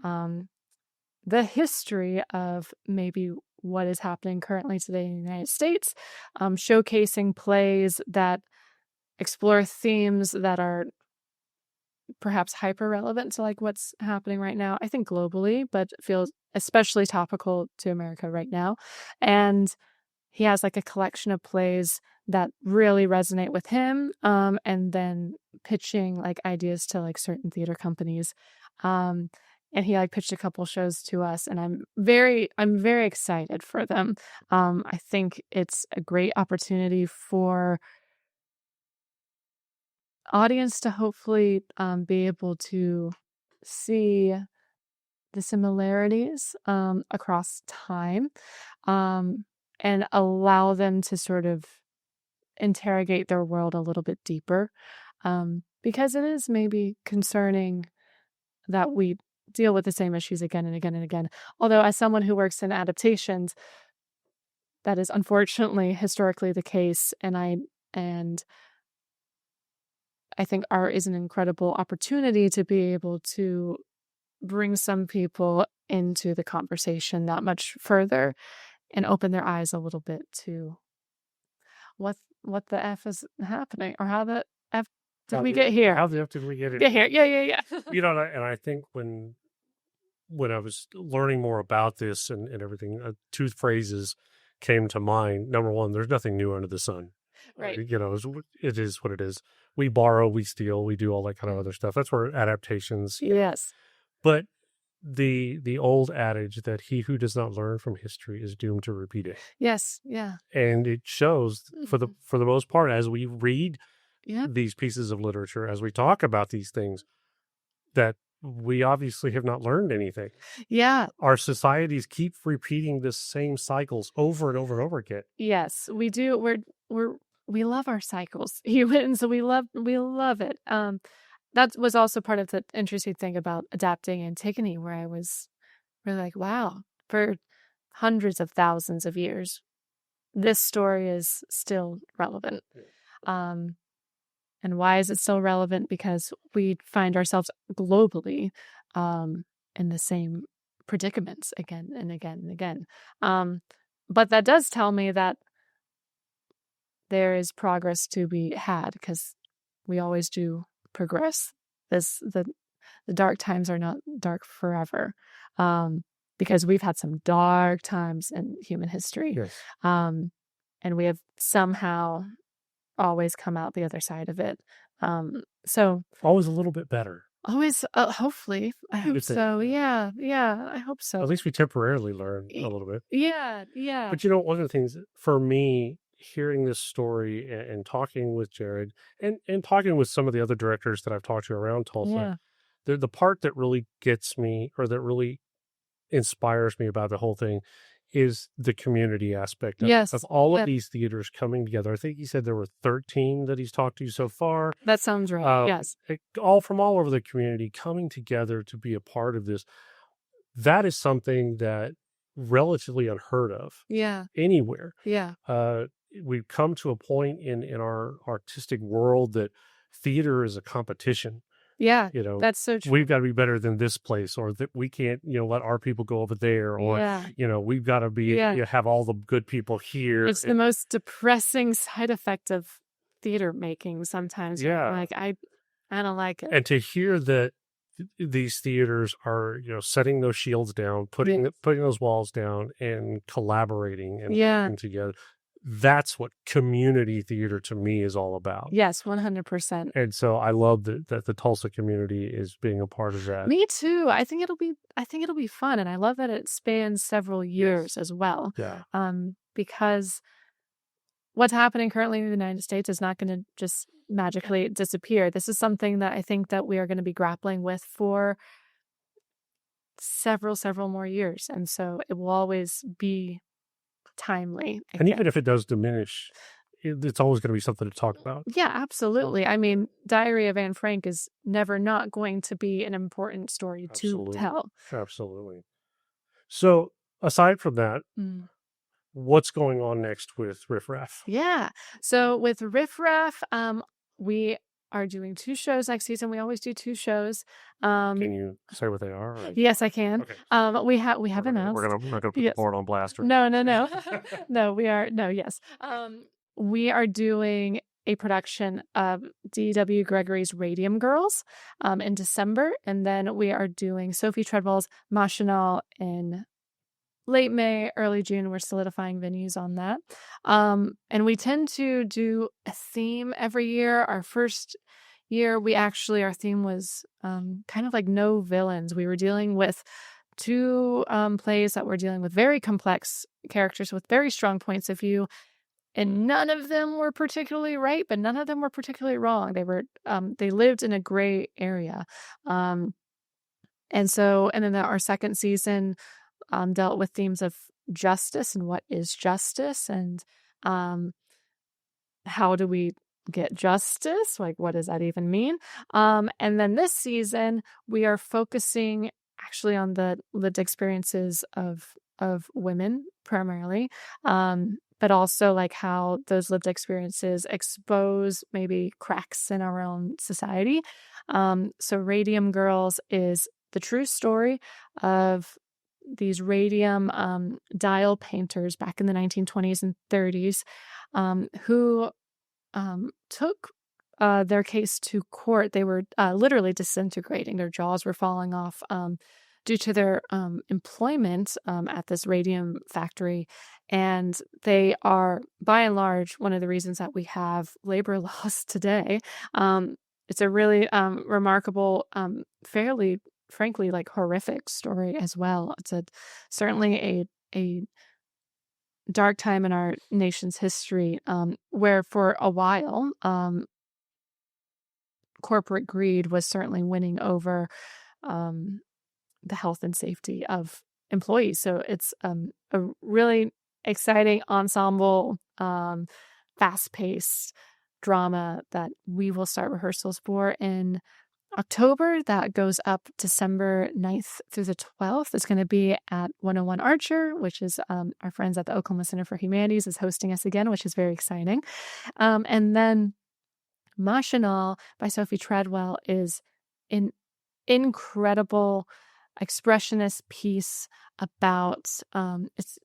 A: the history of maybe what is happening currently today in the United States, showcasing plays that explore themes that are perhaps hyper relevant to like what's happening right now, I think globally, but feels especially topical to America right now. And he has like a collection of plays that really resonate with him, and then pitching like ideas to like certain theater companies. And he like pitched a couple shows to us, and I'm very excited for them. I think it's a great opportunity for audience to hopefully be able to see the similarities across time, and allow them to sort of interrogate their world a little bit deeper, because it is maybe concerning that we deal with the same issues again and again and again. Although as someone who works in adaptations, that is unfortunately historically the case, and I I think art is an incredible opportunity to be able to bring some people into the conversation that much further and open their eyes a little bit to what the F is happening, or how the F did we get here?
B: How the F did we get
A: here? Yeah.
B: And I think when I was learning more about this and everything, 2 phrases came to mind. Number one, there's nothing new under the sun.
A: Right.
B: It is what it is. We borrow, we steal, we do all that kind of other stuff. That's where adaptations.
A: Yes.
B: But the old adage that he who does not learn from history is doomed to repeat it.
A: Yes. Yeah.
B: And it shows for the most part, as we read
A: Yeah.
B: these pieces of literature, as we talk about these things, that we obviously have not learned anything.
A: Yeah.
B: Our societies keep repeating the same cycles over and over and over again.
A: Yes, we do. We love our cycles, humans. We love it. That was also part of the interesting thing about adapting Antigone, where I was really like, wow, for hundreds of thousands of years, this story is still relevant. And why is it still relevant? Because we find ourselves globally in the same predicaments again and again and again. But that does tell me that there is progress to be had, because we always do progress. The dark times are not dark forever, because we've had some dark times in human history.
B: Yes.
A: And we have somehow always come out the other side of it. So
B: always a little bit better.
A: Always, hopefully. I hope so. Yeah, I hope so.
B: At least we temporarily learn a little bit.
A: Yeah.
B: But one of the things for me, hearing this story and talking with Jared and talking with some of the other directors that I've talked to around Tulsa, the part that really gets me, or that really inspires me about the whole thing, is the community aspect of all of these theaters coming together. I think he said there were 13 that he's talked to so far.
A: That sounds right. Yes.
B: All from all over the community coming together to be a part of this. That is something that relatively unheard of.
A: Yeah.
B: Anywhere.
A: Yeah.
B: We've come to a point in our artistic world that theater is a competition.
A: Yeah, that's so true.
B: We've got to be better than this place, or that we can't, let our people go over there, or, we've got to be, have all the good people here.
A: It's the most depressing side effect of theater making sometimes.
B: Yeah.
A: Like, I don't like it.
B: And to hear that these theaters are, setting those shields down, putting those walls down and collaborating and working together. That's what community theater to me is all about.
A: Yes, 100%.
B: And so I love that the Tulsa community is being a part of that.
A: Me too. I think it'll be fun, and I love that it spans several years as well.
B: Yeah.
A: Because what's happening currently in the United States is not going to just magically disappear. This is something that I think that we are going to be grappling with for several more years, and so it will always be timely.
B: And even if it does diminish, it's always going to be something to talk about.
A: Yeah, absolutely. I mean, Diary of Anne Frank is never not going to be an important story to tell.
B: Absolutely. So aside from that, what's going on next with RiffRaff?
A: Yeah. So with RiffRaff, we are doing 2 shows next season. We always do 2 shows.
B: Can you say what they are?
A: Yes, I can.
B: Okay.
A: We have announced.
B: We're not going to put the board on blast.
A: No. No, we are. No, yes. We are doing a production of D.W. Gregory's Radium Girls in December. And then we are doing Sophie Treadwell's Machinal in late May, early June. We're solidifying venues on that. And we tend to do a theme every year. Our first year, our theme was kind of like no villains. We were dealing with 2 plays that were dealing with very complex characters with very strong points of view. And none of them were particularly right, but none of them were particularly wrong. They lived in a gray area. And then our second season dealt with themes of justice and what is justice, and how do we get justice? Like, what does that even mean? And then this season, we are focusing actually on the lived experiences of women primarily, but also like how those lived experiences expose maybe cracks in our own society. So Radium Girls is the true story of these radium dial painters back in the 1920s and 30s who took their case to court. They were literally disintegrating. Their jaws were falling off due to their employment at this radium factory. And they are, by and large, one of the reasons that we have labor laws today. It's a really remarkable, fairly, frankly, like horrific story as well. It's certainly a dark time in our nation's history, where for a while, corporate greed was certainly winning over the health and safety of employees. So it's a really exciting ensemble, fast-paced drama that we will start rehearsals for in October. That goes up December 9th through the 12th. It's going to be at 101 Archer, which is our friends at the Oklahoma Center for Humanities is hosting us again, which is very exciting. And then Machinal by Sophie Treadwell is an incredible expressionist piece about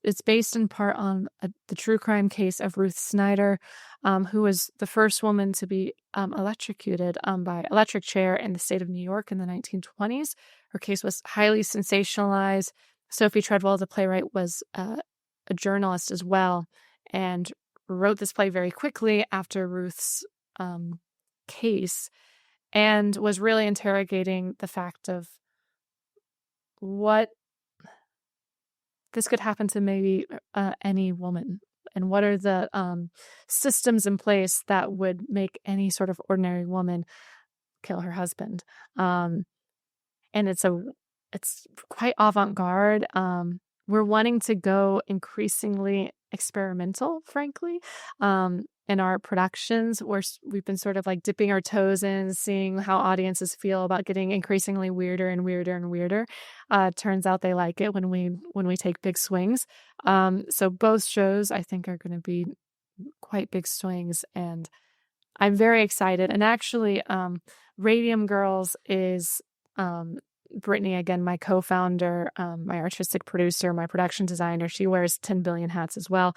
A: it's based in part on the true crime case of Ruth Snyder, who was the first woman to be electrocuted by electric chair in the state of New York in the 1920s. Her case was highly sensationalized. Sophie Treadwell, the playwright, was a journalist as well and wrote this play very quickly after Ruth's case and was really interrogating the fact of what this could happen to maybe any woman, and what are the systems in place that would make any sort of ordinary woman kill her husband. And it's quite avant-garde. We're wanting to go increasingly experimental, frankly, in our productions. We've been sort of like dipping our toes in, seeing how audiences feel about getting increasingly weirder and weirder and weirder. Turns out they like it when we take big swings. So both shows I think are going to be quite big swings, and I'm very excited. And actually, Radium Girls is Brittany, again, my co-founder, my artistic producer, my production designer. She wears 10 billion hats as well.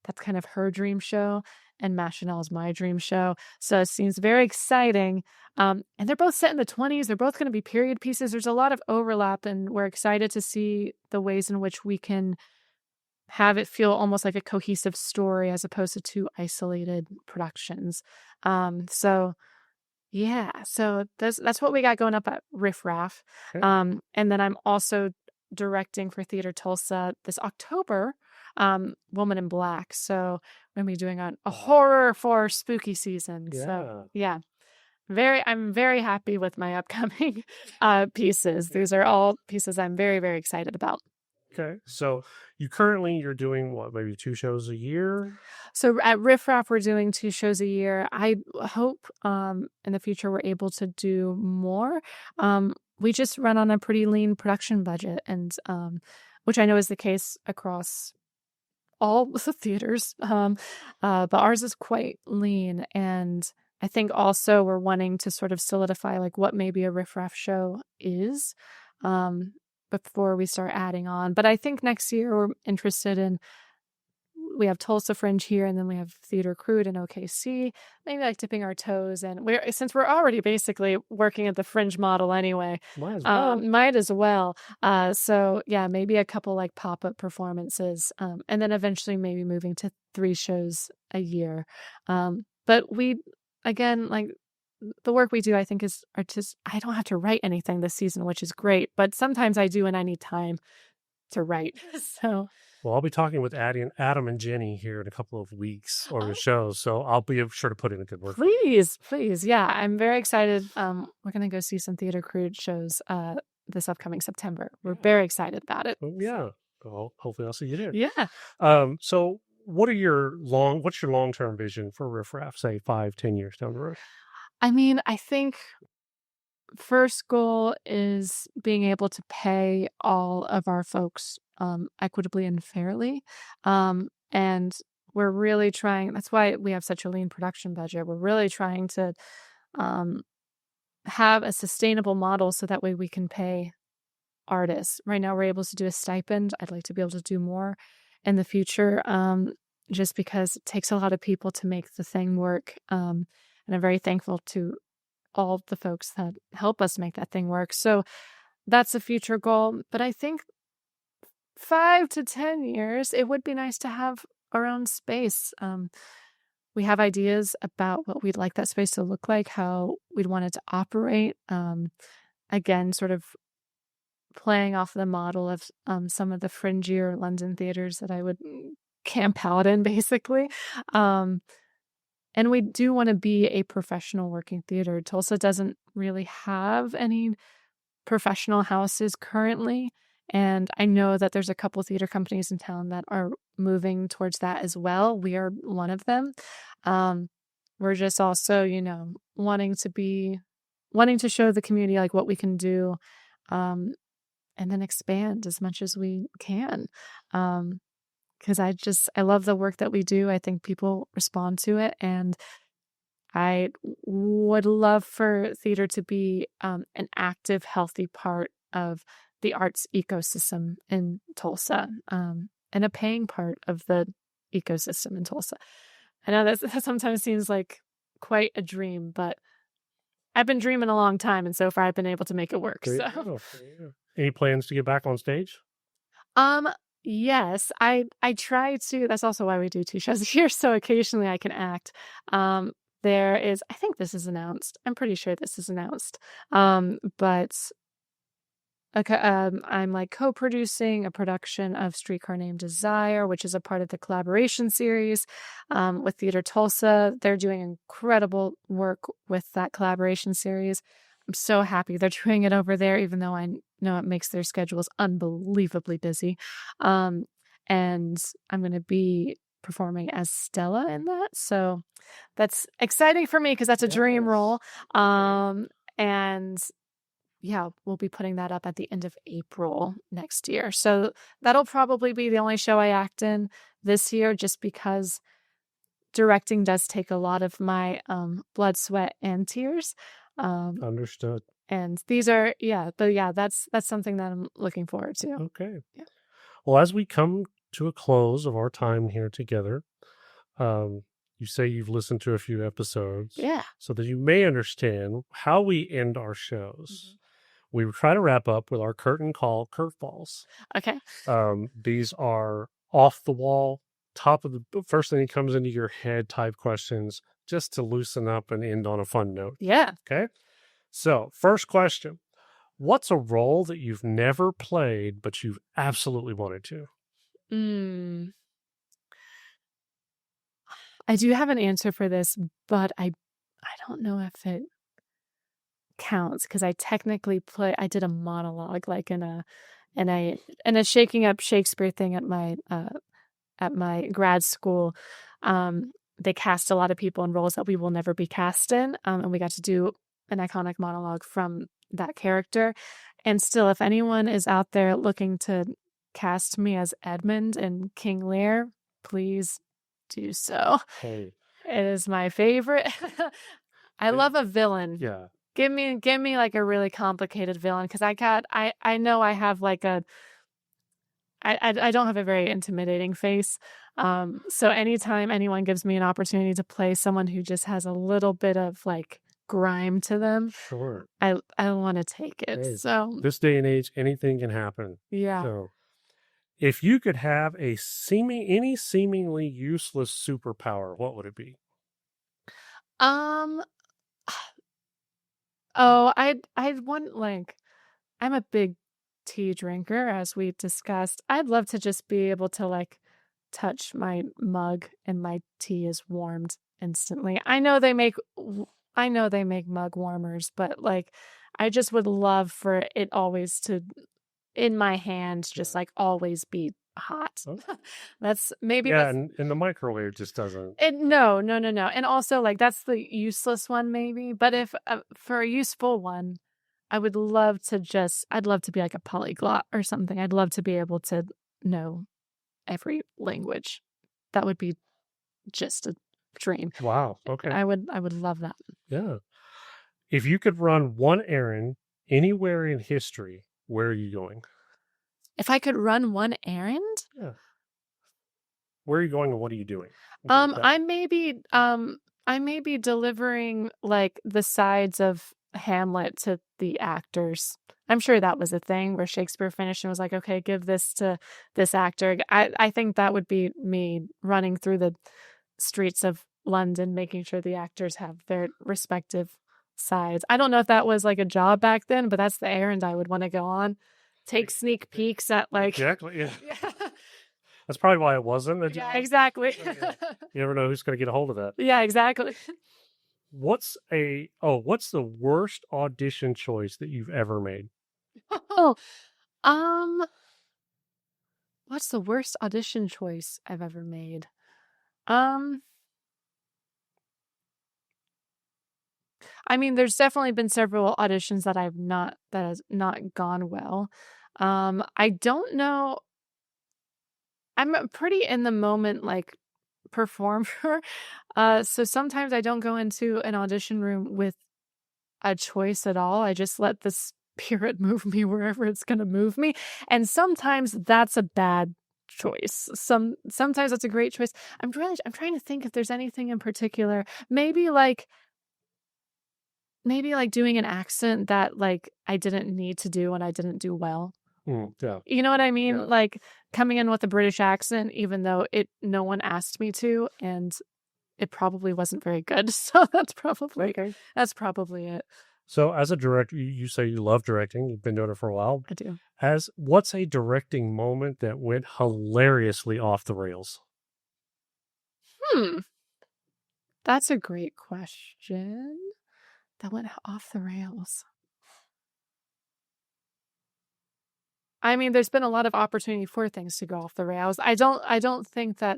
A: That's kind of her dream show, and Machinal is my dream show. So it seems very exciting. And they're both set in the 20s. They're both going to be period pieces. There's a lot of overlap, and we're excited to see the ways in which we can have it feel almost like a cohesive story as opposed to two isolated productions. So that's what we got going up at RiffRaff.
B: Okay.
A: And then I'm also directing for Theater Tulsa this October, Woman in Black. So we're going to be doing a horror for spooky season.
B: Yeah.
A: So yeah, I'm very happy with my upcoming pieces. These are all pieces I'm very, very excited about.
B: Okay. So you're doing what, maybe 2 shows a year?
A: So at RiffRaff, we're doing 2 shows a year. I hope in the future we're able to do more. We just run on a pretty lean production budget, and which I know is the case across all the theaters. But ours is quite lean, and I think also we're wanting to sort of solidify like what maybe a RiffRaff show is before we start adding on. But I think next year we're interested in, we have Tulsa Fringe here, and then we have Theater Crude in OKC, maybe like dipping our toes. And since we're already basically working at the Fringe model anyway, might as well. So yeah, maybe a couple like pop-up performances, and then eventually maybe moving to 3 shows a year. But we, again, like the work we do, I think I don't have to write anything this season, which is great, but sometimes I do, and I need time to write. So.
B: Well, I'll be talking with Adam and Jenny here in a couple of weeks over the show, so I'll be sure to put in a good word.
A: Please. Yeah, I'm very excited. We're going to go see some Theater Crude shows this upcoming September. We're very excited about it.
B: Yeah. Well, hopefully I'll see you there.
A: Yeah.
B: So what's your long-term vision for RiffRaff, say 5-10 years down the road?
A: I mean, I think first goal is being able to pay all of our folks equitably and fairly. And we're really trying, that's why we have such a lean production budget. We're really trying to have a sustainable model so that way we can pay artists. Right now we're able to do a stipend. I'd like to be able to do more in the future, just because it takes a lot of people to make the thing work. And I'm very thankful to all the folks that help us make that thing work. So that's a future goal. But I think 5 to 10 years, it would be nice to have our own space. We have ideas about what we'd like that space to look like, how we'd want it to operate. Again, sort of playing off the model of some of the fringier London theaters that I would camp out in, basically. And we do want to be a professional working theater. Tulsa doesn't really have any professional houses currently. And I know that there's a couple theater companies in town that are moving towards that as well. We are one of them. We're just also, wanting to show the community like what we can do, and then expand as much as we can. Because I love the work that we do. I think people respond to it, and I would love for theater to be an active, healthy part of the arts ecosystem in Tulsa, and a paying part of the ecosystem in Tulsa. I know that sometimes seems like quite a dream, but I've been dreaming a long time, and so far I've been able to make it work.
B: There you go. Any plans to get back on stage?
A: Yes, I try to. That's also why we do 2 shows a year, so occasionally I can act. There is, I think this is announced. I'm pretty sure this is announced. But I'm like co-producing a production of Streetcar Named Desire, which is a part of the collaboration series with Theater Tulsa. They're doing incredible work with that collaboration series. I'm so happy they're doing it over there, even though I know it makes their schedules unbelievably busy. And I'm going to be performing as Stella in that. So that's exciting for me because that's a dream role. And yeah, we'll be putting that up at the end of April next year. So that'll probably be the only show I act in this year, just because directing does take a lot of my blood, sweat, and tears.
B: Understood.
A: And these are, that's something that I'm looking forward to.
B: Okay.
A: Yeah.
B: Well, as we come to a close of our time here together, you say you've listened to a few episodes.
A: Yeah.
B: So that you may understand how we end our shows.
A: Mm-hmm.
B: We try to wrap up with our curtain call curveballs.
A: Okay.
B: These are off the wall, top of the first thing that comes into your head type questions, just to loosen up and end on a fun note.
A: Yeah.
B: Okay. So, first question. What's a role that you've never played, but you've absolutely wanted to?
A: I do have an answer for this, but I don't know if it counts because I technically I did a monologue like in a Shaking Up Shakespeare thing at my grad school. They cast a lot of people in roles that we will never be cast in, and we got to do an iconic monologue from that character. And still, if anyone is out there looking to cast me as Edmund in King Lear, please do so.
B: Hey,
A: it is my favorite. I love a villain.
B: Yeah.
A: Give me like a really complicated villain, because I know I have like I don't have a very intimidating face. So anytime anyone gives me an opportunity to play someone who just has a little bit of like grime to them,
B: sure,
A: I want to take it.
B: Hey,
A: so
B: this day and age, anything can happen.
A: Yeah.
B: So if you could have any seemingly useless superpower, what would it be?
A: I'd want, like, I'm a big tea drinker, as we discussed. I'd love to just be able to like touch my mug and my tea is warmed instantly. I know they make mug warmers, but like I just would love for it always to, in my hand, just like always be hot. That's maybe
B: and the microwave just doesn't.
A: No. And also, like, that's the useless one maybe, but if for a useful one, I'd love to be like a polyglot or something. I'd love to be able to know every language. That would be just a dream.
B: Wow. Okay.
A: I would love that.
B: Yeah. If you could run one errand anywhere in history, where are you going?
A: If I could run one errand,
B: Yeah. Where are you going and what are you doing?
A: I may be delivering like the sides of Hamlet to the actors. I'm sure that was a thing where Shakespeare finished and was like, okay, give this to this actor. I think that would be me running through the streets of London, making sure the actors have their respective sides. I don't know if that was like a job back then, but that's the errand I would want to go on. Take sneak peeks at like
B: Exactly. Yeah.
A: yeah.
B: That's probably why it wasn't a job.
A: Yeah, exactly.
B: You never know who's going to get a hold of that.
A: Yeah, exactly.
B: What's the worst audition choice that you've ever made?
A: Oh, what's the worst audition choice I've ever made? I mean, there's definitely been several auditions that has not gone well. I don't know. I'm a pretty in the moment like performer. So sometimes I don't go into an audition room with a choice at all. I just let the spirit move me wherever it's going to move me. And sometimes that's a bad choice. Sometimes that's a great choice. I'm trying to think if there's anything in particular. Maybe like doing an accent that like I didn't need to do and I didn't do well.
B: Yeah.
A: You know what I mean?
B: Yeah.
A: Like coming in with a British accent, even though no one asked me to, and it probably wasn't very good. So that's probably it.
B: So as a director, you say you love directing. You've been doing it for a while.
A: I do.
B: What's a directing moment that went hilariously off the rails?
A: That's a great question. That went off the rails. I mean, there's been a lot of opportunity for things to go off the rails. I don't think that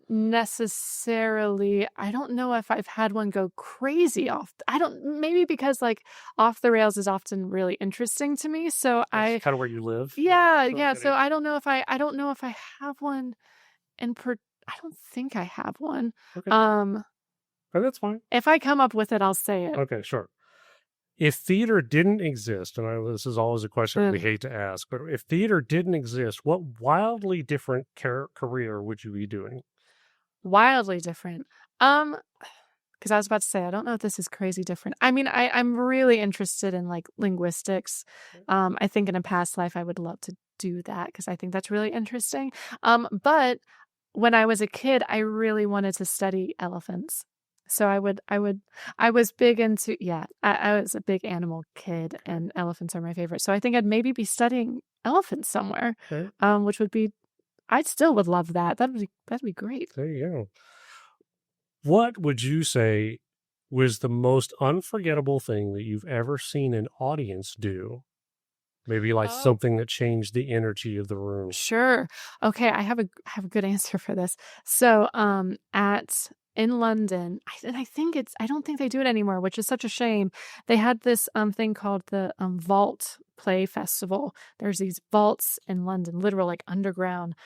A: necessarily. I don't know if I've had one go crazy off. Maybe because like off the rails is often really interesting to me. So
B: That's kind of where you live.
A: Yeah. So I don't know if I have one I don't think I have one.
B: Okay. Oh, that's fine.
A: If I come up with it, I'll say it.
B: Okay, sure. If theater didn't exist, and this is always a question we hate to ask, but if theater didn't exist, what wildly different career would you be doing?
A: Wildly different. Because I was about to say, I don't know if this is crazy different. I mean, I'm really interested in like linguistics. I think in a past life, I would love to do that because I think that's really interesting. But when I was a kid, I really wanted to study elephants. So I was big into, I was a big animal kid and elephants are my favorite. So I think I'd maybe be studying elephants somewhere, which would be, I still would love that. That'd be great.
B: There you go. What would you say was the most unforgettable thing that you've ever seen an audience do? Maybe like something that changed the energy of the room.
A: Sure. Okay, I have a good answer for this. So, in London, I don't think they do it anymore, which is such a shame. They had this thing called the Vault Play Festival. There's these vaults in London, literal like underground,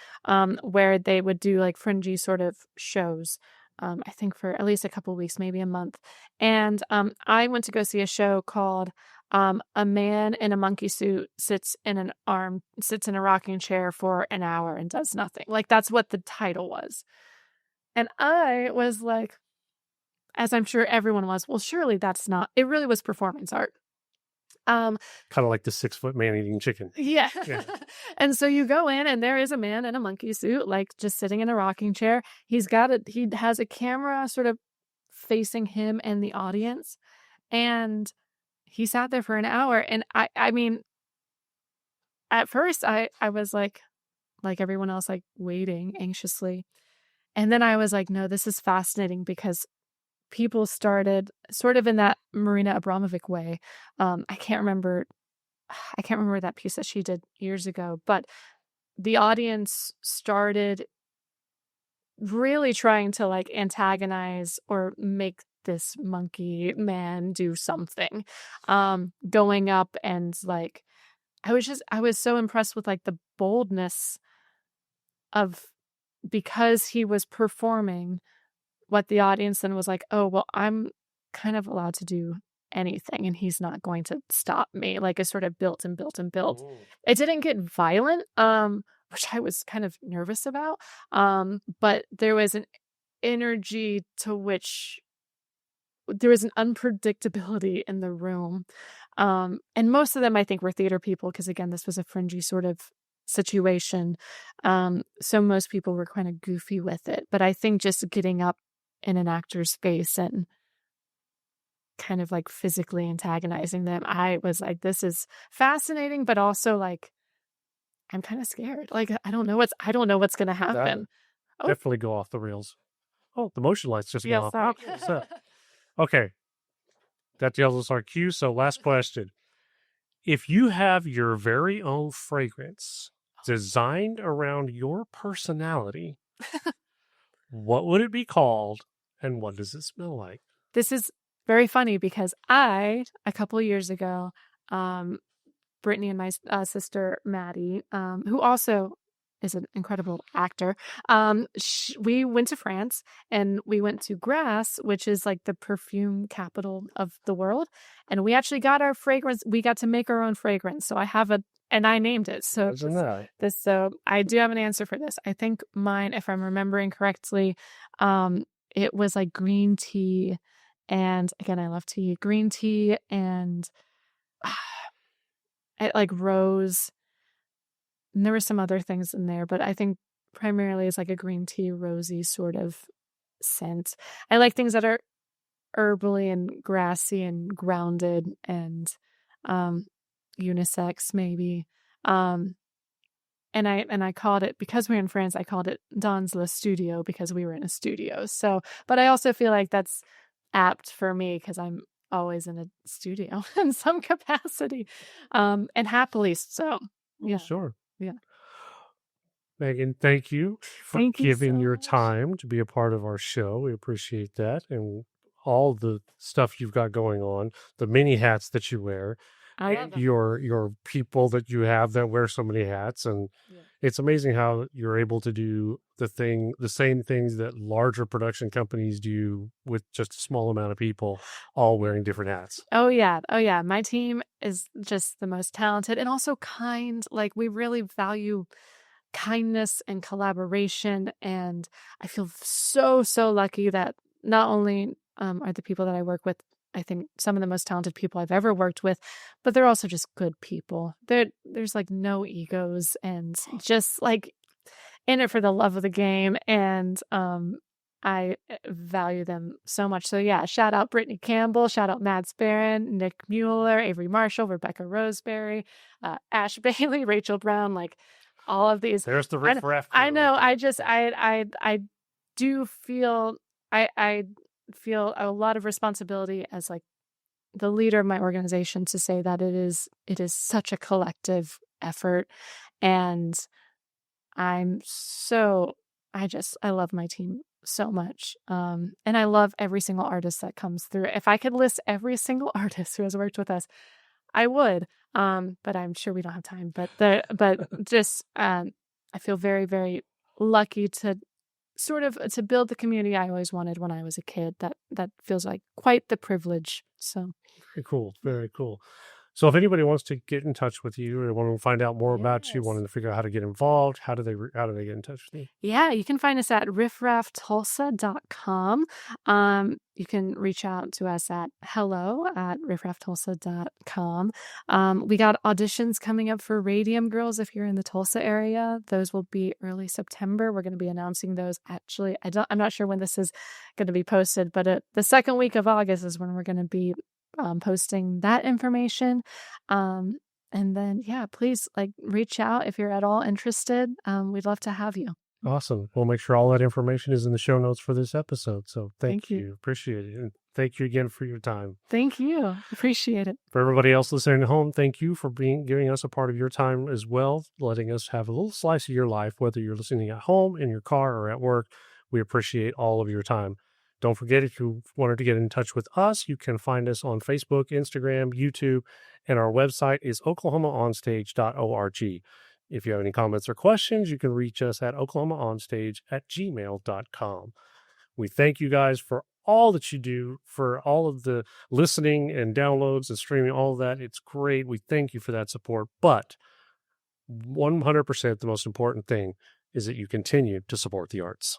A: where they would do like fringy sort of shows. I think for at least a couple weeks, maybe a month. And I went to go see a show called a man in a monkey suit sits in a rocking chair for an hour and does nothing. Like that's what the title was. And I was like, as I'm sure everyone was, well, surely that's not, it really was performance art.
B: Kind of like the 6-foot man eating chicken.
A: Yeah. And so you go in and there is a man in a monkey suit, like just sitting in a rocking chair. He has a camera sort of facing him and the audience. And he sat there for an hour. And I mean, at first I was like everyone else, like waiting anxiously. And then I was like, no, this is fascinating because people started sort of in that Marina Abramovic way. I can't remember that piece that she did years ago, but the audience started really trying to like antagonize or make this monkey man do something, going up and like, I was so impressed with like the boldness of because he was performing, what the audience then was like, oh, well, I'm kind of allowed to do anything and he's not going to stop me. Like it sort of built and built and built.
B: Ooh.
A: It didn't get violent, which I was kind of nervous about. But there was an energy to which there was an unpredictability in the room. And most of them, I think, were theater people because, again, this was a fringy sort of situation. So most people were kind of goofy with it. But I think just getting up in an actor's face and kind of like physically antagonizing them, I was like, this is fascinating, but also like, I'm kind of scared. Like, I don't know what's going to happen.
B: Definitely go off the rails. Oh, the motion lights just
A: Yes,
B: went off. Okay. That tells us our cue. So last question. If you have your very own fragrance designed around your personality, what would it be called and what does it smell like?
A: This is very funny because a couple of years ago, Brittany and my sister Maddie, who also is an incredible actor, we went to France and we went to Grasse, which is like the perfume capital of the world. And we actually got our fragrance. We got to make our own fragrance. So I have and I named it. So so I do have an answer for this. I think mine, if I'm remembering correctly, it was like green tea. And again, I love tea, green tea and like rose. And there were some other things in there, but I think primarily it's like a green tea, rosy sort of scent. I like things that are herbally and grassy and grounded and unisex maybe. And I called it, because we were in France, I called it Dans le Studio because we were in a studio. So, but I also feel like that's apt for me because I'm always in a studio in some capacity, and happily so. Yeah,
B: sure.
A: Yeah.
B: Meagan, thank you for giving your time to be a part of our show. We appreciate that. And all the stuff you've got going on, the many hats that you wear, your people that you have that wear so many hats. And it's amazing how you're able to do the same things that larger production companies do with just a small amount of people all wearing different hats.
A: Oh yeah. My team is just the most talented and also kind. Like we really value kindness and collaboration. And I feel so lucky that not only are the people that I work with, I think some of the most talented people I've ever worked with, but they're also just good people. There's like no egos and just like in it for the love of the game. And I value them so much. So yeah, shout out Brittany Campbell, shout out Matt Sparron, Nick Mueller, Avery Marshall, Rebecca Roseberry, Ash Bailey, Rachel Brown, like all of these.
B: There's the RiffRaff.
A: I know. I do feel I feel a lot of responsibility as like the leader of my organization to say that it is such a collective effort. And I love my team so much. And I love every single artist that comes through. If I could list every single artist who has worked with us, I would. But I'm sure we don't have time. But I feel very, very lucky to sort of to build the community I always wanted when I was a kid. That feels like quite the privilege. So
B: very cool. Very cool. So if anybody wants to get in touch with you or want to find out more about you, wanting to figure out how to get involved, how do they get in touch with you? Yeah, you can find us at riffrafftulsa.com. You can reach out to us at hello@riffrafftulsa.com. We got auditions coming up for Radium Girls if you're in the Tulsa area. Those will be early September. We're going to be announcing those. Actually, I'm not sure when this is going to be posted, but the second week of August is when we're going to be posting that information. And then, please reach out if you're at all interested. We'd love to have you. Awesome. We'll make sure all that information is in the show notes for this episode. So thank you. Appreciate it. And thank you again for your time. Thank you. Appreciate it. For everybody else listening at home, thank you for giving us a part of your time as well, letting us have a little slice of your life, whether you're listening at home, in your car, or at work. We appreciate all of your time. Don't forget, if you wanted to get in touch with us, you can find us on Facebook, Instagram, YouTube, and our website is oklahomaonstage.org. If you have any comments or questions, you can reach us at oklahomaonstage@gmail.com. We thank you guys for all that you do, for all of the listening and downloads and streaming, all of that. It's great. We thank you for that support. But 100% the most important thing is that you continue to support the arts.